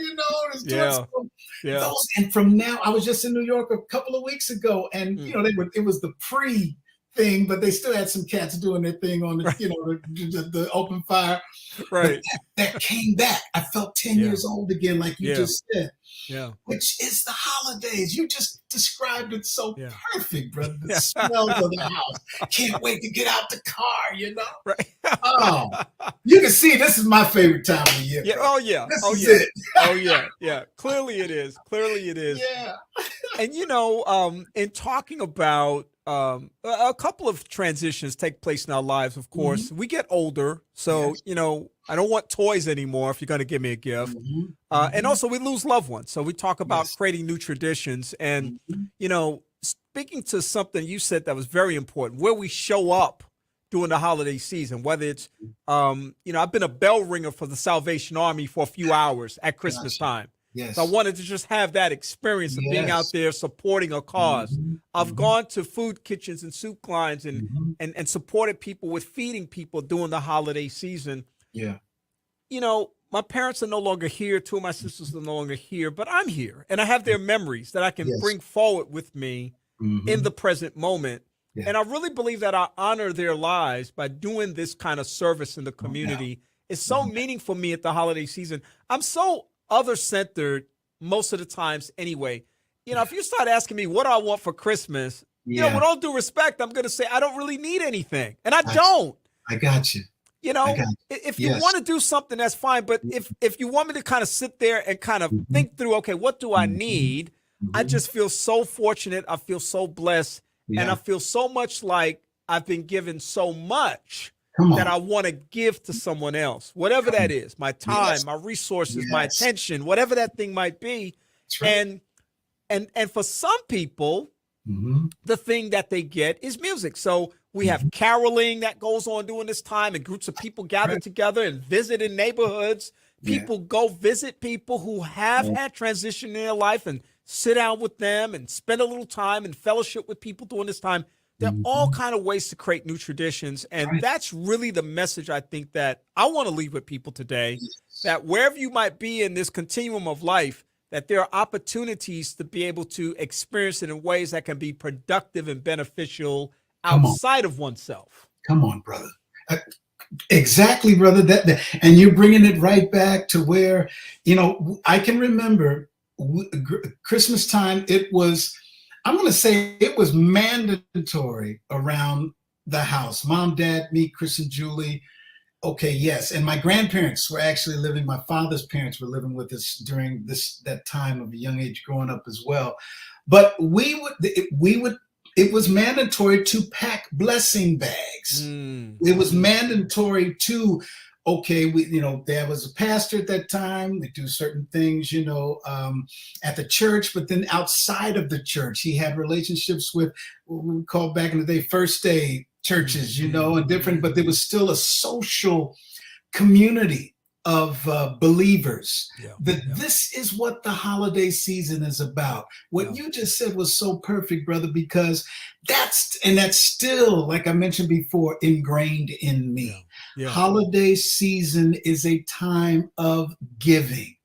And from now, I was just in New York a couple of weeks ago, and it was the pre thing, but they still had some cats doing their thing on the the open fire. Right. That came back. I felt 10 years old again, like you just said. Yeah. Which is the holidays. You just described it so perfect, brother. The smells of the house. Can't wait to get out the car, Right. Oh, you can see this is my favorite time of the year. Yeah. Bro. Oh yeah. This oh is yeah. it. Oh yeah. Yeah. Clearly it is. Yeah. And in talking about a couple of transitions take place in our lives, of course. We get older, so I don't want toys anymore if you're going to give me a gift. And also we lose loved ones. So we talk about creating new traditions and, speaking to something you said that was very important, where we show up during the holiday season, whether it's, I've been a bell ringer for the Salvation Army for a few hours at Christmas time. Yes. So I wanted to just have that experience of being out there supporting a cause. I've gone to food kitchens and soup lines and supported people with feeding people during the holiday season. Yeah. My parents are no longer here. Two of my sisters are no longer here, but I'm here and I have their memories that I can bring forward with me in the present moment. Yeah. And I really believe that I honor their lives by doing this kind of service in the community. It's so meaningful for me at the holiday season. I'm so other-centered most of the times anyway. If you start asking me what I want for Christmas, with all due respect, I'm going to say I don't really need anything. And I don't. I got you. If you want to do something, that's fine. But if you want me to kind of sit there and kind of think through, okay, what do I need? I just feel so fortunate. I feel so blessed. And I feel so much like I've been given so much that I want to give to someone else, whatever that is, my time, my resources, my attention, whatever that thing might be. Right. And for some people, the thing that they get is music. So we have caroling that goes on during this time, and groups of people gather together and visit in neighborhoods. People go visit people who have had transition in their life and sit down with them and spend a little time and fellowship with people during this time. There are all kind of ways to create new traditions. And that's really the message I think that I want to leave with people today, that wherever you might be in this continuum of life, that there are opportunities to be able to experience it in ways that can be productive and beneficial outside of oneself. Come on, brother. Exactly, brother. And you're bringing it right back to where, I can remember Christmas time. I'm going to say it was mandatory around the house. Mom, Dad, me, Chris, and Julie. Okay, yes. And my grandparents were actually living, my father's parents were living with us during that time of a young age growing up as well. But it was mandatory to pack blessing bags. It was mandatory to, there was a pastor at that time. They do certain things, at the church, but then outside of the church, he had relationships with what we called back in the day, first day churches, and different, but there was still a social community of believers. This is what the holiday season is about. What you just said was so perfect, brother, because that's still, like I mentioned before, ingrained in me. Holiday season is a time of giving.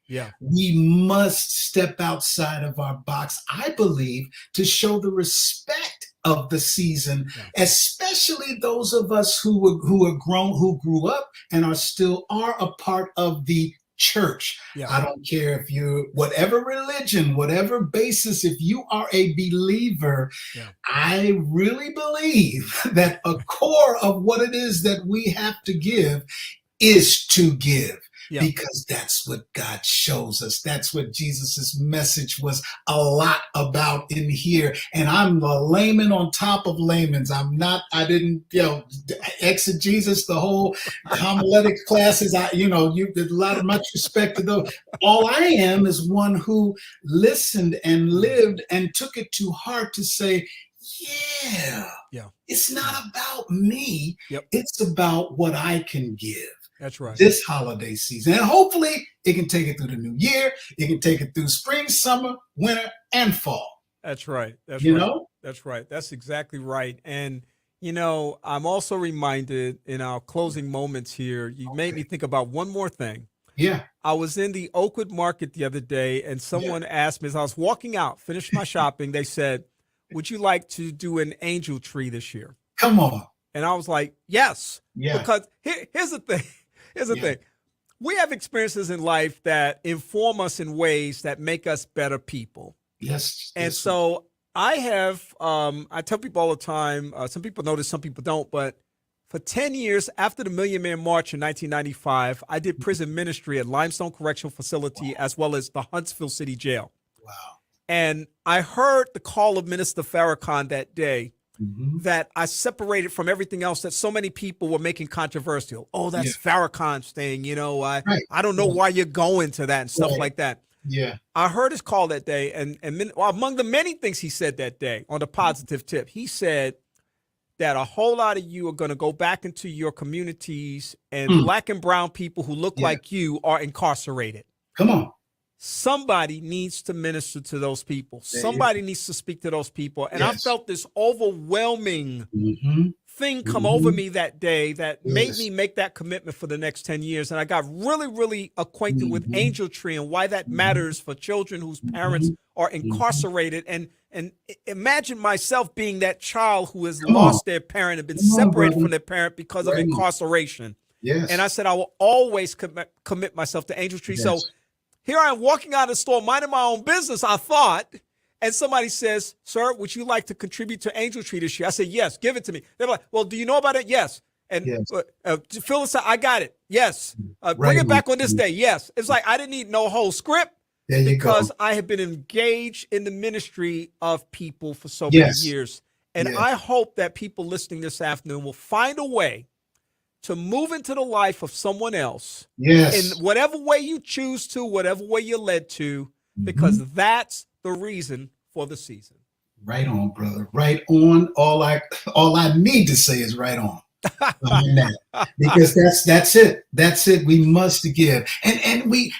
We must step outside of our box, I believe, to show the respect of the season, especially those of us who are grown, who grew up and are a part of the church. I don't care if you're whatever religion, whatever basis, if you are a believer, I really believe that a core of what it is that we have to give is to give. Because that's what God shows us. That's what Jesus's message was a lot about in here. And I'm the layman on top of layman's. I didn't, exegesis, the whole homiletic classes. You did a lot of much respect to those. All I am is one who listened and lived and took it to heart to say, it's not about me. It's about what I can give. That's right. This holiday season. And hopefully it can take it through the new year. It can take it through spring, summer, winter, and fall. That's right. That's right. That's exactly right. And, I'm also reminded in our closing moments here, you made me think about one more thing. I was in the Oakwood Market the other day, and someone asked me, as I was walking out, finished my shopping, they said, would you like to do an angel tree this year? Come on. And I was like, yes. Because here's the thing. We have experiences in life that inform us in ways that make us better people. And so I have, I tell people all the time, some people know this, some people don't, but for 10 years after the Million Man March in 1995, I did prison ministry at Limestone Correctional Facility as well as the Huntsville City Jail. And I heard the call of Minister Farrakhan that day, that I separated from everything else that so many people were making controversial. Oh, that's Farrakhan's thing. I don't know why you're going to that and stuff like that. I heard his call that day. And among the many things he said that day on the positive tip, he said that a whole lot of you are going to go back into your communities and Black and brown people who look like you are incarcerated. Come on. Somebody needs to minister to those people. Somebody needs to speak to those people. And I felt this overwhelming thing come over me that day that made me make that commitment for the next 10 years. And I got really, really acquainted with Angel Tree and why that matters for children whose parents are incarcerated. And imagine myself being that child who has lost their parent and been separated from their parent because of incarceration. And I said, I will always commit myself to Angel Tree. So here I am walking out of the store, minding my own business, I thought, and somebody says, sir, would you like to contribute to Angel Tree this year? I said, yes, give it to me. They're like, well, do you know about it? Yes. And Phyllis said, I got it. Yes. Bring it back on this day. Yes. It's like I didn't need no whole script because I have been engaged in the ministry of people for so many years. And I hope that people listening this afternoon will find a way to move into the life of someone else in whatever way you choose to, whatever way you're led to, because that's the reason for the season. Right on, brother. Right on. All I need to say is right on. Because that's it. That's it. We must give. And we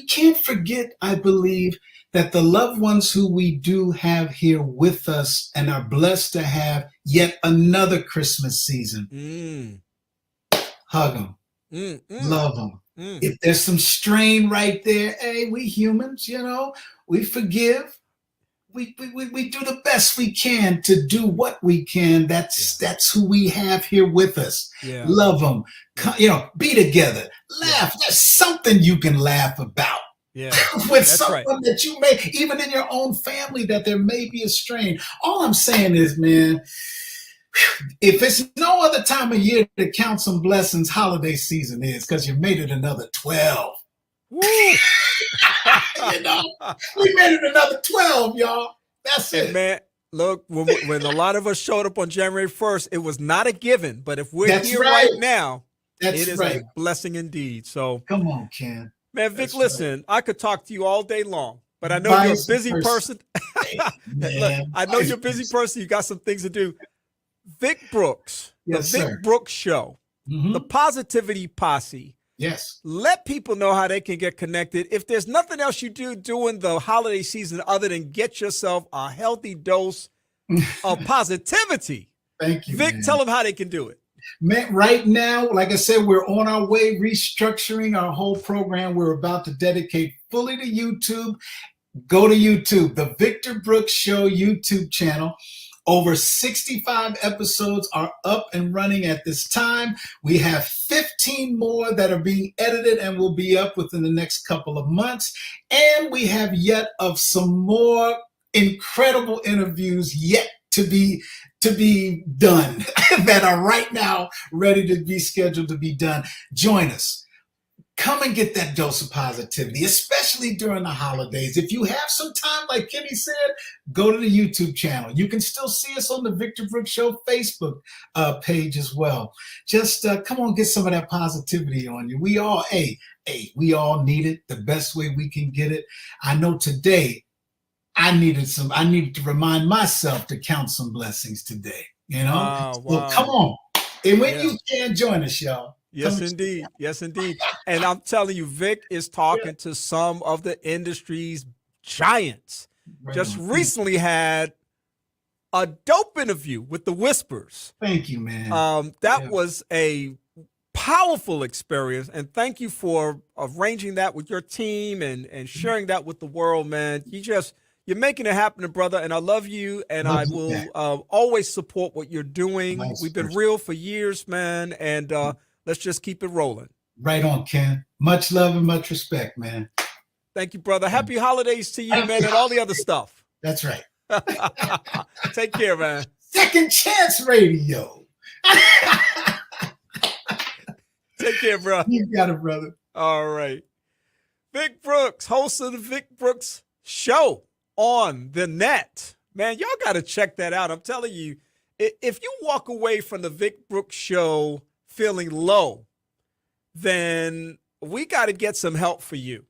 can't forget, I believe, that the loved ones who we do have here with us and are blessed to have yet another Christmas season. Hug them. Love them. If there's some strain right there, hey, we humans, we forgive. We do the best we can to do what we can. That's who we have here with us. Yeah. Love them. Be together. Laugh. There's something you can laugh about. Yeah. With someone that you may, even in your own family, that there may be a strain. All I'm saying is, man, if it's no other time of year to count some blessings, holiday season is, because you made it another 12. Woo. We made it another 12, y'all. That's it. Man, look, when a lot of us showed up on January 1st, it was not a given. But if we're here right now, it is a blessing indeed. So come on, Ken. Man, Vic, listen, I could talk to you all day long, but I know you're a busy person. Look, I know you're a busy person. You got some things to do. Vic Brooks, the Vic Brooks Show, the Positivity Posse. Yes. Let people know how they can get connected. If there's nothing else you do during the holiday season other than get yourself a healthy dose of positivity. Thank you, Vic, man. tell them how they can do it. Man, right now, like I said, we're on our way restructuring our whole program. We're about to dedicate fully to YouTube. Go to YouTube, the Victor Brooks Show YouTube channel. Over 65 episodes are up and running at this time. We have 15 more that are being edited and will be up within the next couple of months. And we have yet of some more incredible interviews yet to be done that are right now ready to be scheduled to be done. Join us. Come and get that dose of positivity, especially during the holidays. If you have some time, like Kenny said, go to the YouTube channel. You can still see us on the Victor Brooks Show Facebook page as well. Just come on, get some of that positivity on you. We all need it the best way we can get it. I know today I needed to remind myself to count some blessings today, Wow. So come on. And when you can, join us, y'all. Yes, indeed. Yes, indeed. And I'm telling you, Vic is talking to some of the industry's giants. Right Just on. recently had a dope interview with the Whispers. Thank you, man. That was a powerful experience. And thank you for arranging that with your team and sharing that with the world, man. You're making it happen, brother, and I love you, and I will always support what you're doing. Nice. We've been real for years, man, and let's just keep it rolling. Right on, Ken. Much love and much respect, man. Thank you, brother. Happy holidays to you, man, and all the other stuff. That's right. Take care, man. Second Chance Radio. Take care, bro. You got it, brother. All right. Vic Brooks, host of the Vic Brooks Show on the net. Man, y'all got to check that out. I'm telling you, if you walk away from the Vic Brooks Show feeling low, then we got to get some help for you.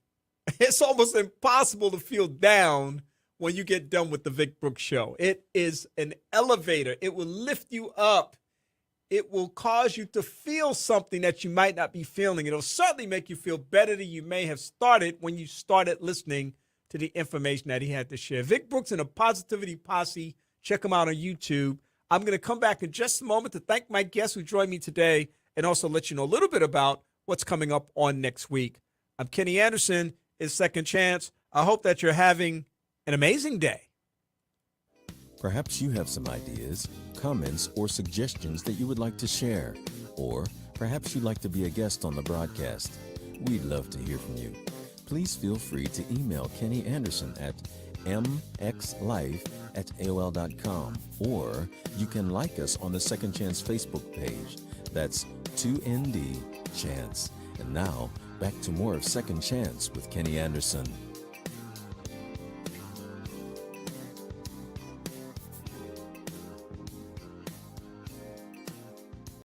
It's almost impossible to feel down when you get done with the Vic Brooks Show. It is an elevator. It will lift you up. It will cause you to feel something that you might not be feeling. It'll certainly make you feel better than you may have started when you started listening to the information that he had to share. Vic Brooks and the Positivity Posse. Check him out on YouTube. I'm going to come back in just a moment to thank my guests who joined me today and also let you know a little bit about what's coming up on next week. I'm Kenny Anderson. It's Second Chance. I hope that you're having an amazing day. Perhaps you have some ideas, comments, or suggestions that you would like to share. Or perhaps you'd like to be a guest on the broadcast. We'd love to hear from you. Please feel free to email Kenny Anderson at mxlife@aol.com, or you can like us on the Second Chance Facebook page. That's 2ND Chance. And now, back to more of Second Chance with Kenny Anderson.